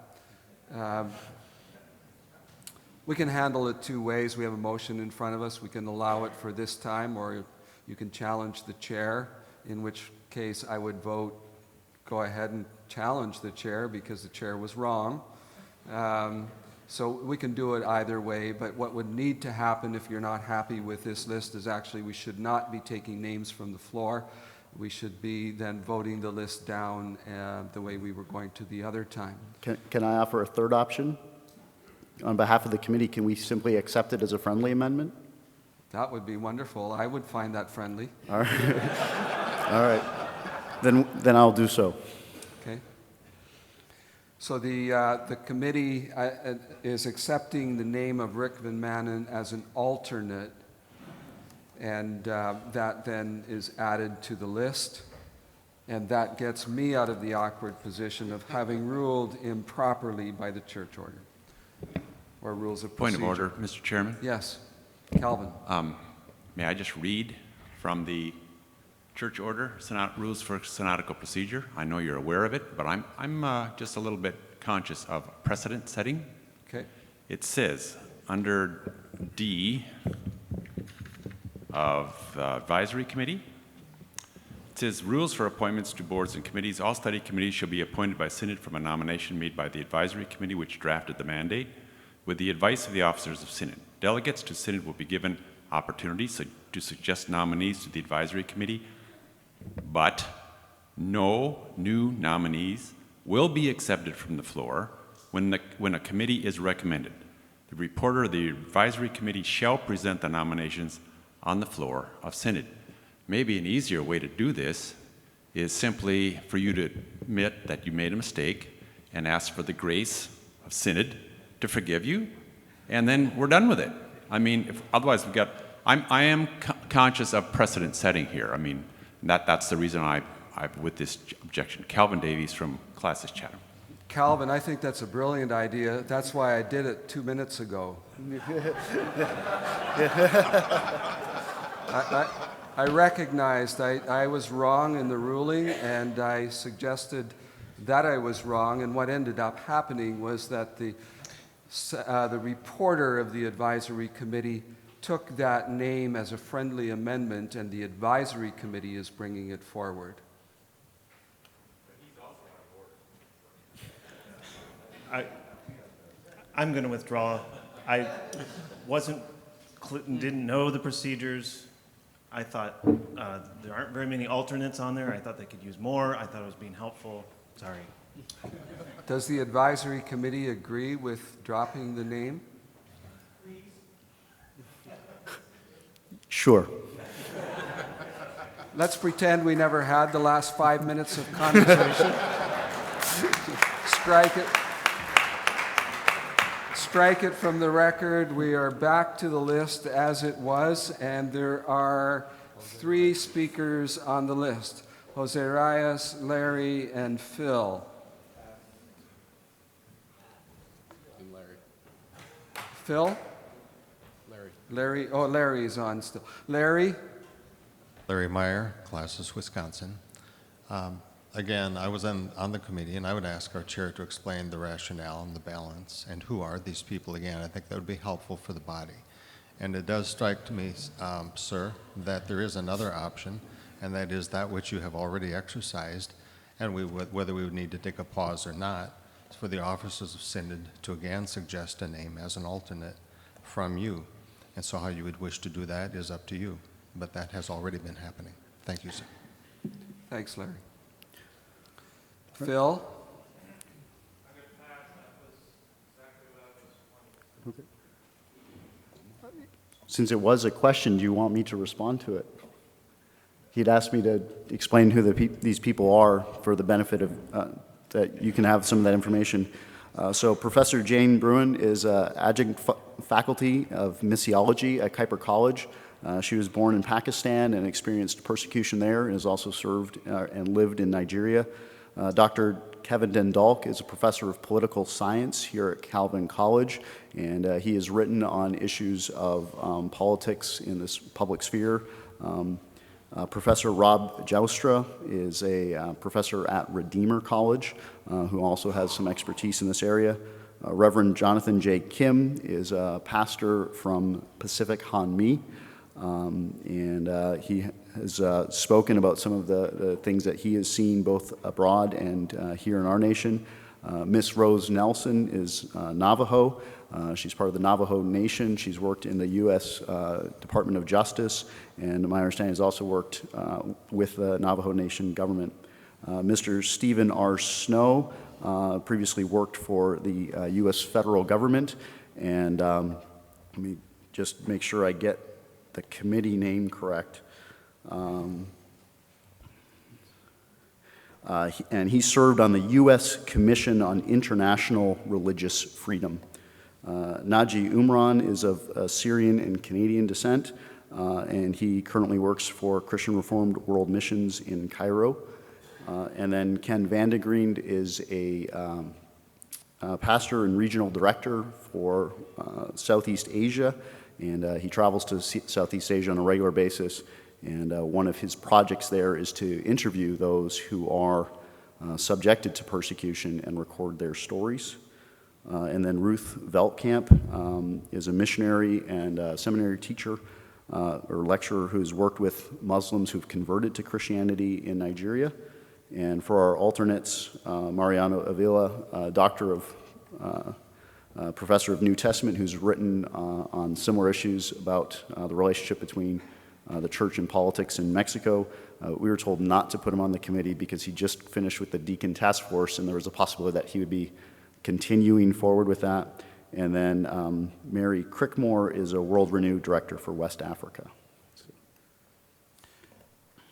B: We can handle it two ways. We have a motion in front of us. We can allow it for this time, or you can challenge the chair, in which case I would vote, go ahead and challenge the chair because the chair was wrong. So we can do it either way, but what would need to happen if you're not happy with this list is actually we should not be taking names from the floor. We should be then voting the list down the way we were going to the other time.
V: Can I offer a third option? On behalf of the committee, can we simply accept it as a friendly amendment?
B: That would be wonderful. I would find that friendly.
V: All right. All right. Then I'll do so.
B: Okay. So the committee is accepting the name of Rick Van Manen as an alternate, and that then is added to the list. And that gets me out of the awkward position of having ruled improperly by the church order or rules of procedure.
E: Point of order, Mr. Chairman.
B: Yes. Calvin.
E: May I just read from the church order, rules for synodical procedure? I know you're aware of it, but I'm just a little bit conscious of precedent setting.
B: Okay.
E: It says under D of the advisory committee, it says rules for appointments to boards and committees. All study committees shall be appointed by Synod from a nomination made by the advisory committee which drafted the mandate with the advice of the officers of Synod. Delegates to Synod will be given opportunities to suggest nominees to the advisory committee, but no new nominees will be accepted from the floor when a committee is recommended. The reporter of the advisory committee shall present the nominations on the floor of Synod. Maybe an easier way to do this is simply for you to admit that you made a mistake and ask for the grace of Synod to forgive you, and then we're done with it. I mean, otherwise I am conscious of precedent setting here. I mean, that's the reason I with this objection. Calvin Davies from Classis Chatham.
B: Calvin, I think that's a brilliant idea. That's why I did it 2 minutes ago. I recognized I was wrong in the ruling, and I suggested that I was wrong, and what ended up happening was that the reporter of the advisory committee took that name as a friendly amendment, and the advisory committee is bringing it forward.
W: I'm going to withdraw. I didn't know the procedures. I thought there aren't very many alternates on there. I thought they could use more. I thought it was being helpful. Sorry.
B: Does the advisory committee agree with dropping the name?
V: Sure.
B: Let's pretend we never had the last 5 minutes of conversation. Strike it from the record. We are back to the list as it was, and there are 3 speakers on the list: Jose Reyes, Larry, and Phil.
X: And Larry.
B: Phil?
X: Larry.
B: Larry is on still. Larry?
P: Larry Meyer, Classis, Wisconsin. Again, I was on the committee, and I would ask our chair to explain the rationale and the balance, and who are these people again. I think that would be helpful for the body. And it does strike to me, sir, that there is another option, and that is that which you have already exercised, and whether we would need to take a pause or not, for the officers of Synod to again suggest a name as an alternate from you. And so how you would wish to do that is up to you, but that has already been happening. Thank you, sir.
B: Thanks, Larry. Phil?
V: Since it was a question, do you want me to respond to it? He'd asked me to explain who these people are for the benefit of, that you can have some of that information. So Professor Jane Bruin is adjunct faculty of missiology at Kuiper College. She was born in Pakistan and experienced persecution there, and has also served and lived in Nigeria. Dr. Kevin Dendalk is a professor of political science here at Calvin College, and he has written on issues of politics in this public sphere. Professor Rob Joustra is a professor at Redeemer College, who also has some expertise in this area. Reverend Jonathan J. Kim is a pastor from Pacific Han-Mi, and he has spoken about some of the things that he has seen both abroad and here in our nation. Miss Rose Nelson is Navajo. She's part of the Navajo Nation. She's worked in the U.S. Department of Justice, and my understanding has also worked with the Navajo Nation government. Mr. Stephen R. Snow previously worked for the U.S. federal government, and let me just make sure I get the committee name correct. And he served on the U.S. Commission on International Religious Freedom. Naji Umran is of Syrian and Canadian descent, and he currently works for Christian Reformed World Missions in Cairo. And then Ken Vandegriend is a pastor and regional director for Southeast Asia, and he travels to Southeast Asia on a regular basis. And one of his projects there is to interview those who are subjected to persecution and record their stories. And then Ruth Veldkamp is a missionary and seminary teacher or lecturer who's worked with Muslims who've converted to Christianity in Nigeria. And for our alternates, Mariano Avila, doctor of professor of New Testament, who's written on similar issues about the relationship between the church and politics in Mexico. We were told not to put him on the committee because he just finished with the Deacon Task Force, and there was a possibility that he would be continuing forward with that. And then Mary Crickmore is a World Renew Director for West Africa.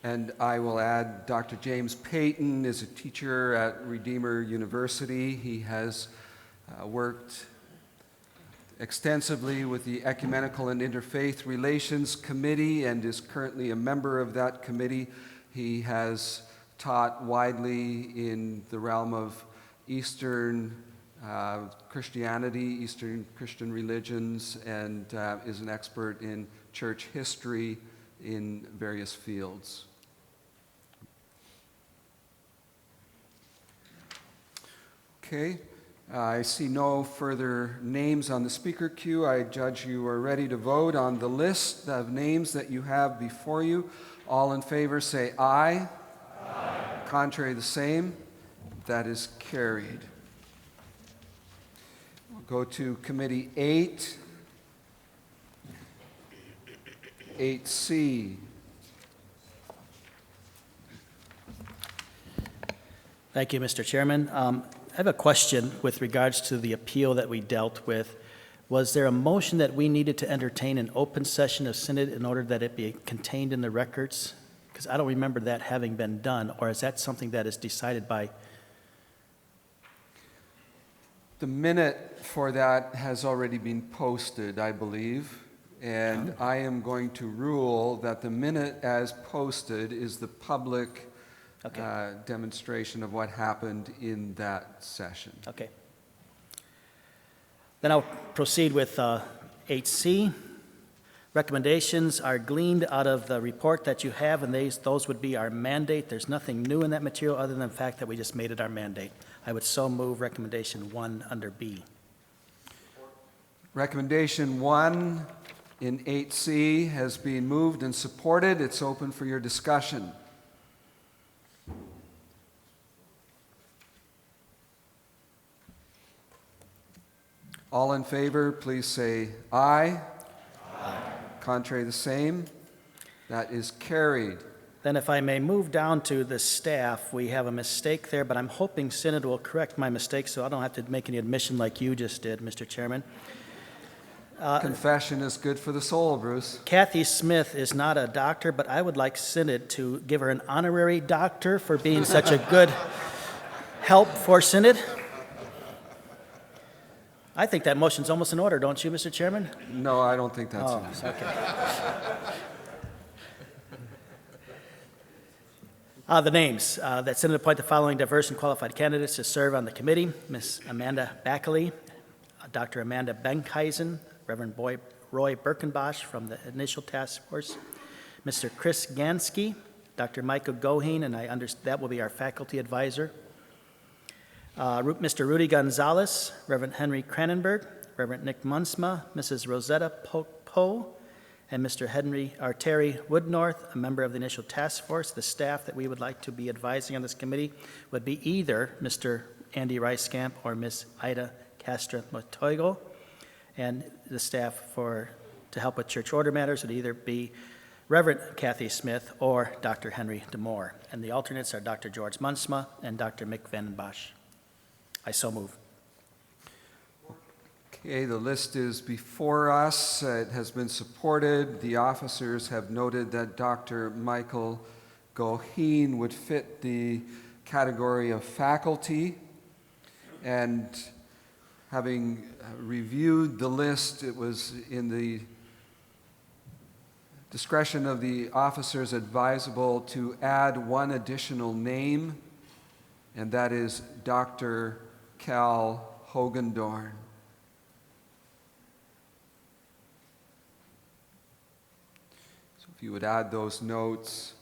B: And I will add Dr. James Payton is a teacher at Redeemer University. He has worked extensively with the Ecumenical and Interfaith Relations Committee and is currently a member of that committee. He has taught widely in the realm of Eastern Christianity, Eastern Christian religions, and is an expert in church history in various fields. Okay. I see no further names on the speaker queue. I judge you are ready to vote on the list of names that you have before you. All in favor say aye. Aye. Contrary, the same. That is carried. We'll go to Committee 8. 8C.
H: Thank you, Mr. Chairman. I have a question with regards to the appeal that we dealt with. Was there a motion that we needed to entertain an open session of Synod in order that it be contained in the records? Because I don't remember that having been done, or is that something that is decided by?
B: The minute for that has already been posted, I believe, and I am going to rule that the minute as posted is the public demonstration of what happened in that session.
H: Okay. Then I'll proceed with 8C. Recommendations are gleaned out of the report that you have, and those would be our mandate. There's nothing new in that material other than the fact that we just made it our mandate. I would so move recommendation 1 under B.
B: Recommendation 1 in 8C has been moved and supported. It's open for your discussion. All in favor, please say aye. Aye. Contrary, the same. That is carried.
H: Then if I may move down to the staff, we have a mistake there, but I'm hoping Synod will correct my mistake so I don't have to make any admission like you just did, Mr. Chairman.
B: Confession is good for the soul, Bruce.
H: Kathy Smith is not a doctor, but I would like Synod to give her an honorary doctor for being such a good help for Synod. I think that motion's almost in order, don't you, Mr. Chairman?
B: No, I don't think that's it.
H: Okay. The names that Synod appoint the following diverse and qualified candidates to serve on the committee: Ms. Amanda Backley, Dr. Amanda Benkhuizen, Reverend Roy Birkenbosch from the Initial Task Force, Mr. Chris Gansky, Dr. Michael Goheen, and I understand that will be our faculty advisor, Mr. Rudy Gonzalez, Reverend Henry Cranenberg, Reverend Nick Munsma, Mrs. Rosetta Poe, and Mr. Terry Woodnorth, a member of the Initial Task Force. The staff that we would like to be advising on this committee would be either Mr. Andy Reiskamp or Ms. Ida Castra-Motoigo, and the staff to help with church order matters would either be Reverend Kathy Smith or Dr. Henry DeMoore. And the alternates are Dr. George Munsma and Dr. Mick Van Bosch. I so move.
B: Okay, the list is before us. It has been supported. The officers have noted that Dr. Michael Goheen would fit the category of faculty. And having reviewed the list, it was in the discretion of the officers advisable to add one additional name, and that is Dr. Cal Hogendorn. So if you would add those notes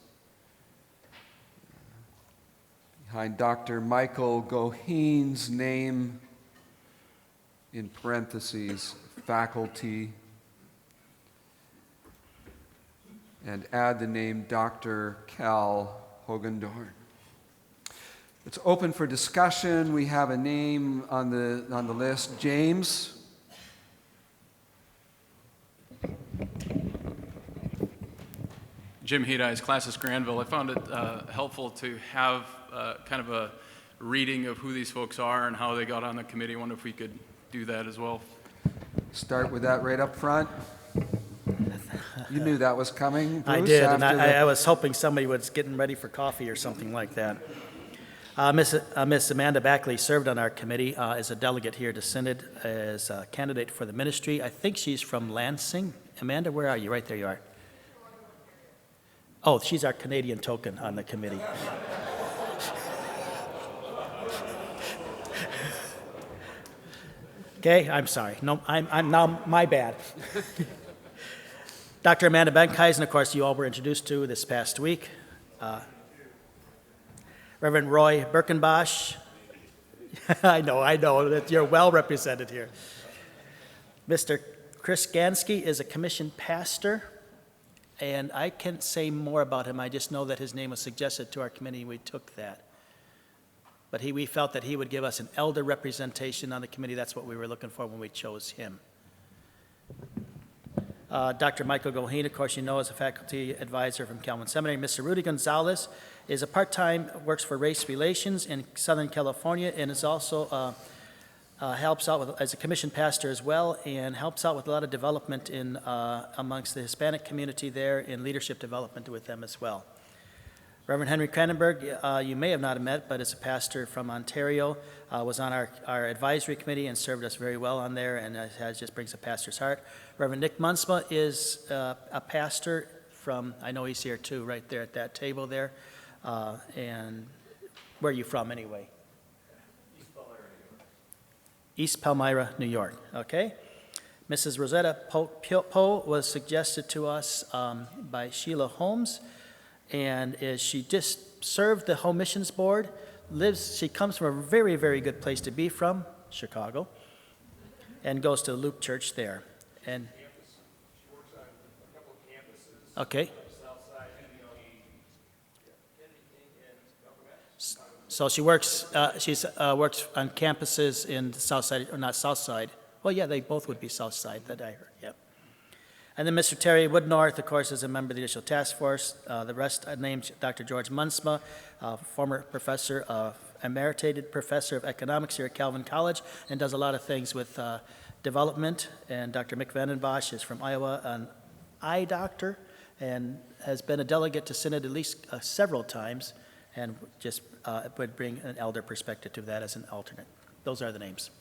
B: behind Dr. Michael Goheen's name, in parentheses, faculty, and add the name Dr. Cal Hogendorn. It's open for discussion. We have a name on the list. James?
I: Jim Hedeyes, Classis Granville. I found it helpful to have kind of a reading of who these folks are and how they got on the committee. I wonder if we could do that as well.
B: Start with that right up front. You knew that was coming, Bruce?
H: I did, and I was hoping somebody was getting ready for coffee or something like that. Miss Amanda Backley served on our committee as a delegate here to Synod as a candidate for the ministry. I think she's from Lansing. Amanda, where are you? Right there you are. Oh, she's our Canadian token on the committee. Okay, I'm sorry. No, I'm now my bad. Dr. Amanda Benkhuizen, of course, you all were introduced to this past week. Reverend Roy Birkenbosch. I know that you're well represented here. Mr. Chris Gansky is a commissioned pastor, and I can't say more about him. I just know that his name was suggested to our committee, and we took that. But we felt that he would give us an elder representation on the committee. That's what we were looking for when we chose him. Dr. Michael Goheen, of course, you know, is a faculty advisor from Calvin Seminary. Mr. Rudy Gonzalez is a part-time, works for race relations in Southern California, and is also helps out as a commissioned pastor as well, and helps out with a lot of development in amongst the Hispanic community there, in leadership development with them as well. Reverend Henry Cranenberg, you may have not met, but is a pastor from Ontario, was on our advisory committee and served us very well on there, and just brings a pastor's heart. Reverend Nick Munsma is a pastor from, I know he's here too, right there at that table there. And where are you from anyway? East Palmyra, New York. Okay. Mrs. Rosetta Poe was suggested to us by Sheila Holmes, and she just served the Home Missions Board. She comes from a very, very good place to be from, Chicago, and goes to Loop Church there. And okay. So she works. Works on campuses in the South Side, or not South Side. Well, yeah, they both would be South Side. That I heard. Yep. And then Mr. Terry Woodnorth, of course, is a member of the Initial Task Force. The rest are named Dr. George Munsma, former professor emeritated professor of economics here at Calvin College, and does a lot of things with development. And Dr. Mick Vandenbosch is from Iowa, an eye doctor, and has been a delegate to Synod at least several times, and just would bring an elder perspective to that as an alternate. Those are the names.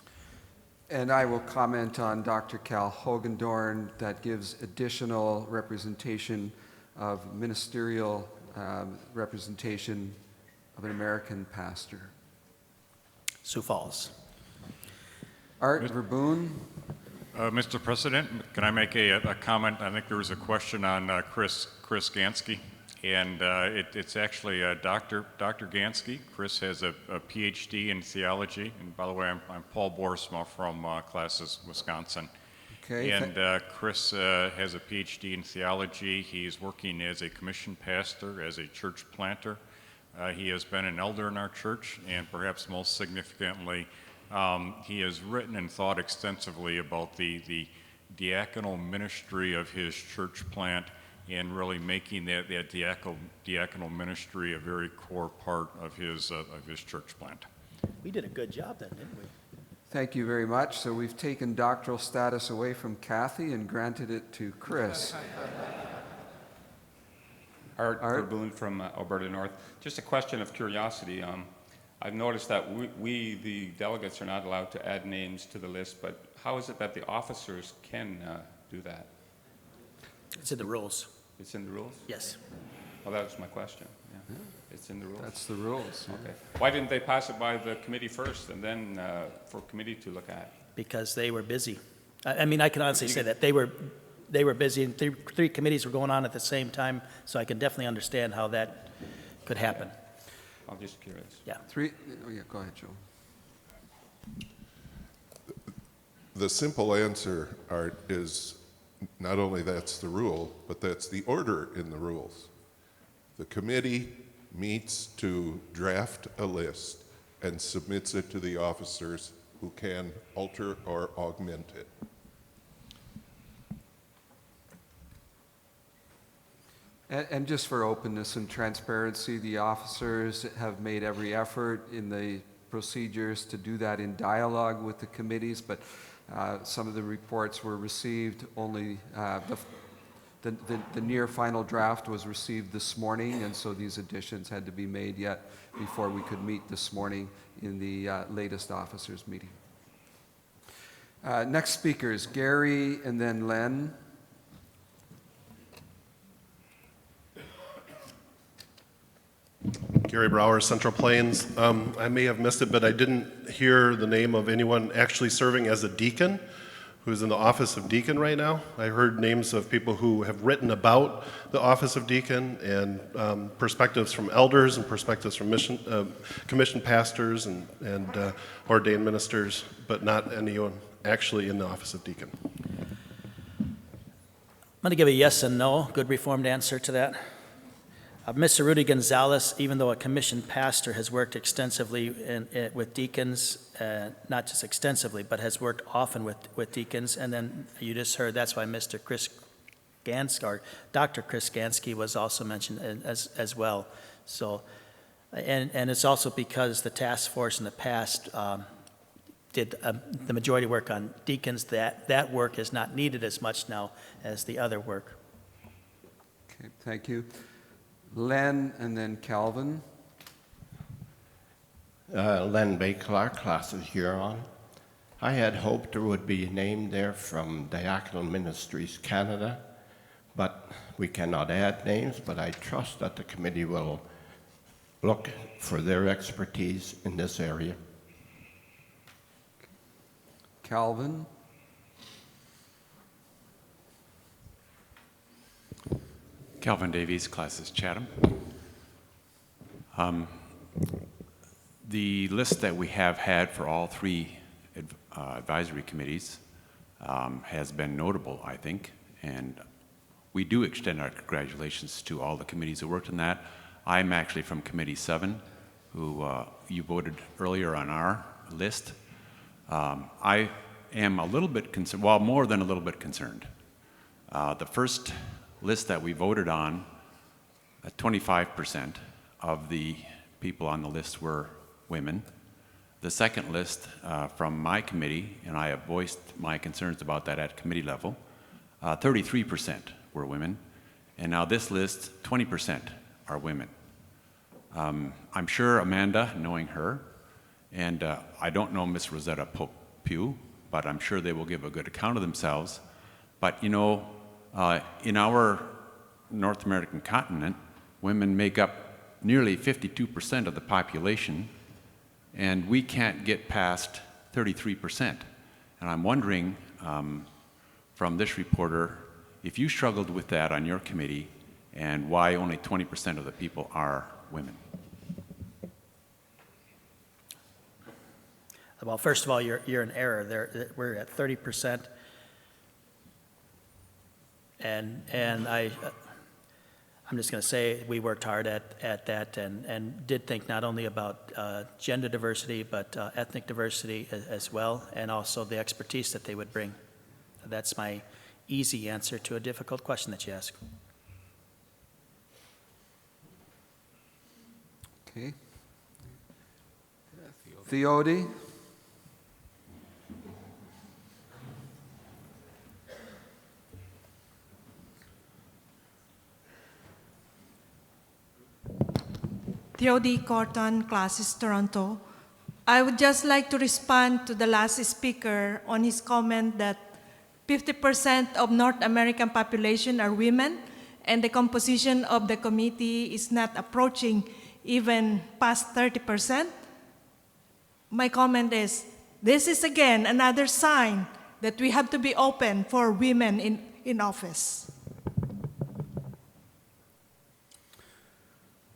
B: And I will comment on Dr. Cal Hogendorn. That gives additional representation of ministerial representation of an American pastor.
H: Sioux Falls.
B: Art Verboon.
J: Mr. President, can I make a comment? I think there was a question on Chris Gansky, and it's actually Dr. Gansky. Chris has a PhD in theology, and by the way, I'm Paul Borisma from Classes, Wisconsin.
B: Okay.
J: And Chris has a PhD in theology. He's working as a commissioned pastor, as a church planter. He has been an elder in our church, and perhaps most significantly, he has written and thought extensively about the diaconal ministry of his church plant, and really making that diaconal ministry a very core part of his church plant.
H: We did a good job then, didn't we?
B: Thank you very much. So we've taken doctoral status away from Kathy and granted it to Chris.
L: Art Verboon from Alberta North. Just a question of curiosity. I've noticed that we, the delegates, are not allowed to add names to the list, but how is it that the officers can do that?
H: It's in the rules.
L: It's in the rules?
H: Yes.
L: Well, that was my question. Yeah. It's in the rules?
B: That's the rules.
L: Okay. Why didn't they pass it by the committee first and then for committee to look at?
H: Because they were busy. I mean, I can honestly say that. They were busy, and three committees were going on at the same time, so I can definitely understand how that could happen.
L: I'm just curious.
H: Yeah.
B: Go ahead, Joe.
F: The simple answer, Art, is not only that's the rule, but that's the order in the rules. The committee meets to draft a list and submits it to the officers who can alter or augment it.
B: And just for openness and transparency, the officers have made every effort in the procedures to do that in dialogue with the committees, but some of the reports were received only, the near final draft was received this morning, and so these additions had to be made yet before we could meet this morning in the latest officers meeting. Next speaker is Gary and then Len.
M: Gary Brower, Central Plains. I may have missed it, but I didn't hear the name of anyone actually serving as a deacon who's in the office of deacon right now. I heard names of people who have written about the office of deacon and perspectives from elders and perspectives from commissioned pastors and ordained ministers, but not anyone actually in the office of deacon.
H: I'm going to give a yes and no, good Reformed answer to that. Mr. Rudy Gonzalez, even though a commissioned pastor, has worked extensively with deacons, not just extensively, but has worked often with deacons. And then you just heard that's why Mr. Chris Gansky, or Dr. Chris Gansky, was also mentioned as well. So, and it's also because the task force in the past did the majority work on deacons. That work is not needed as much now as the other work.
B: Okay, thank you. Len and then Calvin.
X: Len Bakelar, Classes Huron. I had hoped there would be a name there from Diaconal Ministries Canada, but we cannot add names, but I trust that the committee will look for their expertise in this area.
B: Calvin.
E: Calvin Davies, Classis Chatham. The list that we have had for all three advisory committees has been notable, I think, and we do extend our congratulations to all the committees who worked on that. I'm actually from Committee 7, who you voted earlier on our list. I am a little bit concerned, well, more than a little bit concerned. The first list that we voted on, 25% of the people on the list were women. The second list from my committee, and I have voiced my concerns about that at committee level, 33% were women. And now this list, 20% are women. I'm sure Amanda, knowing her, and I don't know Miss Rosetta Pugh, but I'm sure they will give a good account of themselves. But you know, in our North American continent, women make up nearly 52% of the population, and we can't get past 33%. And I'm wondering from this reporter if you struggled with that on your committee and why only 20% of the people are women.
H: Well, first of all, you're in error. We're at 30%, and I'm just going to say we worked hard at that and did think not only about gender diversity but ethnic diversity as well, and also the expertise that they would bring. That's my easy answer to a difficult question that you ask.
B: Okay. Theodi?
G: Theodi Corton, Classis Toronto. I would just like to respond to the last speaker on his comment that 50% of North American population are women, and the composition of the committee is not approaching even past 30%. My comment is, this is again another sign that we have to be open for women in office.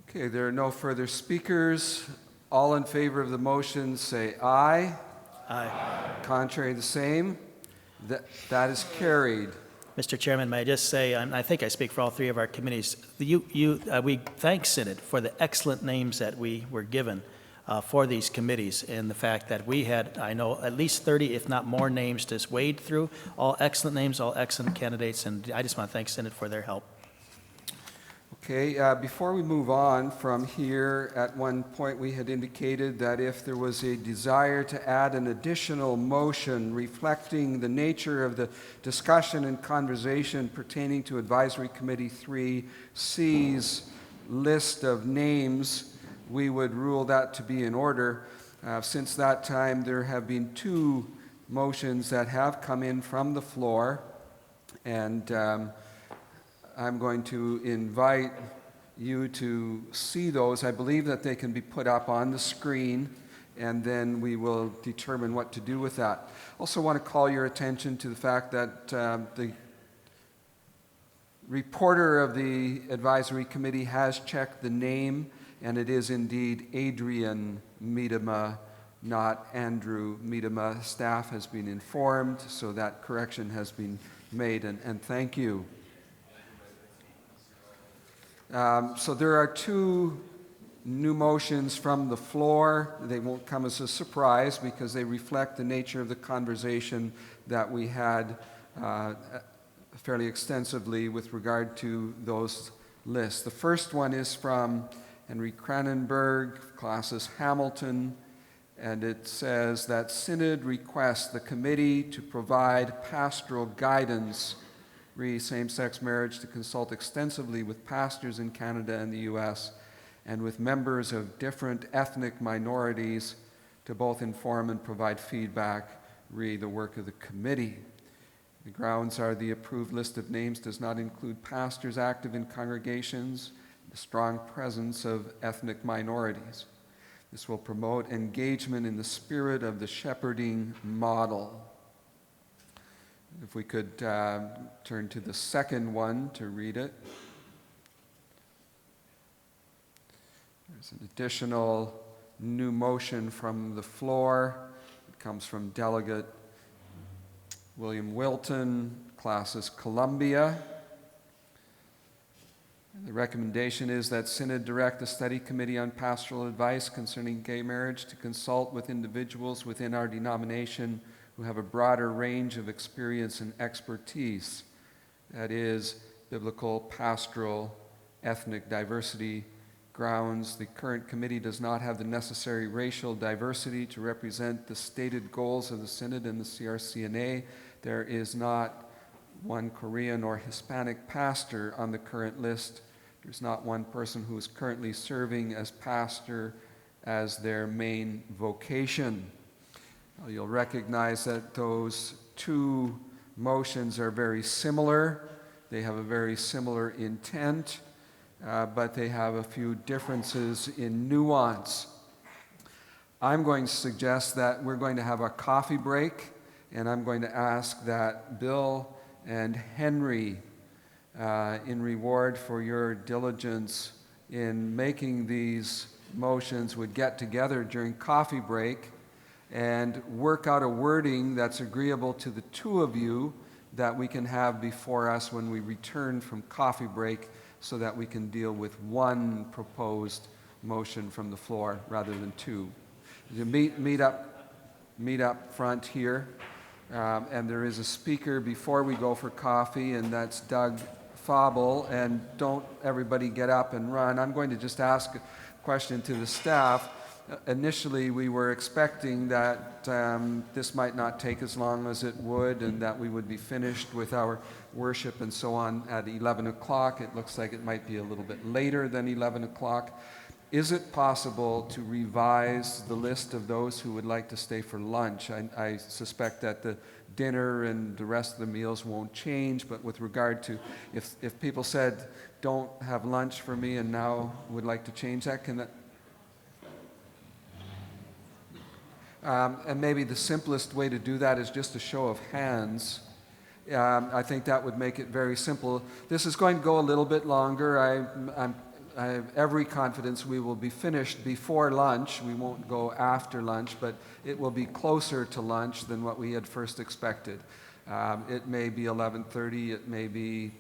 B: Okay, there are no further speakers. All in favor of the motion say aye.
H: Aye.
B: Contrary, the same. That is carried.
H: Mr. Chairman, may I just say, and I think I speak for all three of our committees, we thank Synod for the excellent names that we were given for these committees, and the fact that we had, I know, at least 30, if not more, names to wade through. All excellent names, all excellent candidates, and I just want to thank Synod for their help.
B: Okay, before we move on from here, at one point we had indicated that if there was a desire to add an additional motion reflecting the nature of the discussion and conversation pertaining to Advisory Committee 3C's list of names, we would rule that to be in order. Since that time, there have been two motions that have come in from the floor, and I'm going to invite you to see those. I believe that they can be put up on the screen, and then we will determine what to do with that. Also want to call your attention to the fact that the reporter of the advisory committee has checked the name, and it is indeed Adrian Miedema, not Andrew Miedema. Staff has been informed, so that correction has been made, and thank you. So there are two new motions from the floor. They won't come as a surprise because they reflect the nature of the conversation that we had fairly extensively with regard to those lists. The first one is from Henry Cranenberg, Classis Hamilton, and it says that Synod requests the committee to provide pastoral guidance re same-sex marriage, to consult extensively with pastors in Canada and the U.S. and with members of different ethnic minorities to both inform and provide feedback re the work of the committee. The grounds are the approved list of names does not include pastors active in congregations, the strong presence of ethnic minorities. This will promote engagement in the spirit of the shepherding model. If we could turn to the second one to read it. There's an additional new motion from the floor. It comes from Delegate William Wilton, classes Columbia. The recommendation is that Synod direct the Study Committee on Pastoral Advice concerning gay marriage to consult with individuals within our denomination who have a broader range of experience and expertise. That is, biblical, pastoral, ethnic diversity grounds. The current committee does not have the necessary racial diversity to represent the stated goals of the Synod and the CRCNA. There is not one Korean or Hispanic pastor on the current list. There's not one person who is currently serving as pastor as their main vocation. You'll recognize that those two motions are very similar. They have a very similar intent, but they have a few differences in nuance. I'm going to suggest that we're going to have a coffee break, and I'm going to ask that Bill and Henry, in reward for your diligence in making these motions, would get together during coffee break and work out a wording that's agreeable to the two of you that we can have before us when we return from coffee break, so that we can deal with one proposed motion from the floor rather than two. You meet up front here. And there is a speaker before we go for coffee, and that's Doug Fauble. And don't everybody get up and run. I'm going to just ask a question to the staff. Initially, we were expecting that this might not take as long as it would, and that we would be finished with our worship and so on at 11 o'clock. It looks like it might be a little bit later than 11 o'clock. Is it possible to revise the list of those who would like to stay for lunch? I suspect that the dinner and the rest of the meals won't change, but with regard to if people said, don't have lunch for me and now would like to change that, can that? And maybe the simplest way to do that is just a show of hands. I think that would make it very simple. This is going to go a little bit longer. I have every confidence we will be finished before lunch. We won't go after lunch, but it will be closer to lunch than what we had first expected. It may be 11:30, it may be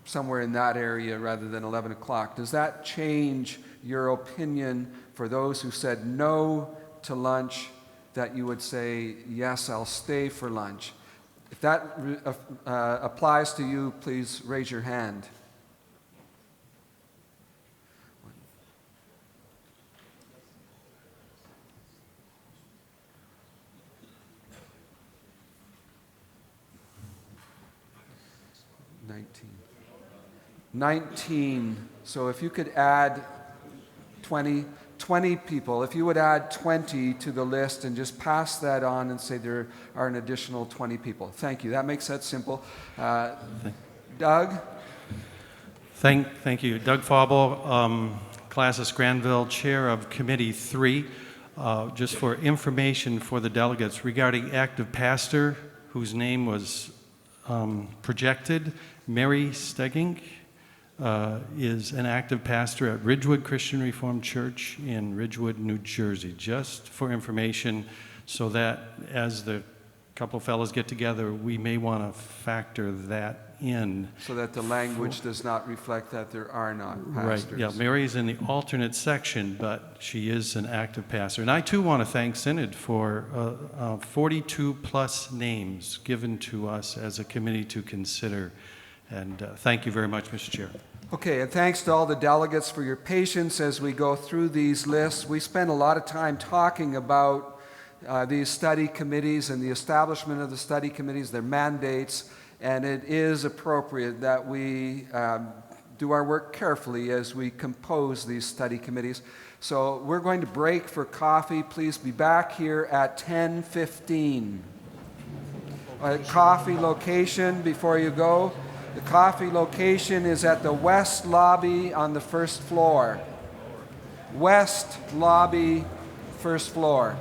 B: somewhere in that area rather than 11 o'clock. Does that change your opinion for those who said no to lunch, that you would say, yes, I'll stay for lunch? If that applies to you, please raise your hand. Nineteen. So if you could add 20 people, if you would add 20 to the list and just pass that on and say there are an additional 20 people. Thank you. That makes that simple. Doug?
K: Thank you. Doug Fauble, Classis Granville, Chair of Committee 3. Just for information for the delegates regarding active pastor, whose name was projected, Mary Stegging is an active pastor at Ridgewood Christian Reformed Church in Ridgewood, New Jersey. Just for information, so that as the couple fellows get together, we may want to factor that in.
B: So that the language does not reflect that there are not pastors.
K: Right, yeah, Mary's in the alternate section, but she is an active pastor. And I too want to thank Synod for 42 plus names given to us as a committee to consider. And thank you very much, Mr. Chair.
B: Okay, and thanks to all the delegates for your patience as we go through these lists. We spend a lot of time talking about these study committees and the establishment of the study committees, their mandates, and it is appropriate that we do our work carefully as we compose these study committees. So we're going to break for coffee. Please be back here at 10:15. Coffee location before you go. The coffee location is at the West Lobby on the first floor. West Lobby, first floor.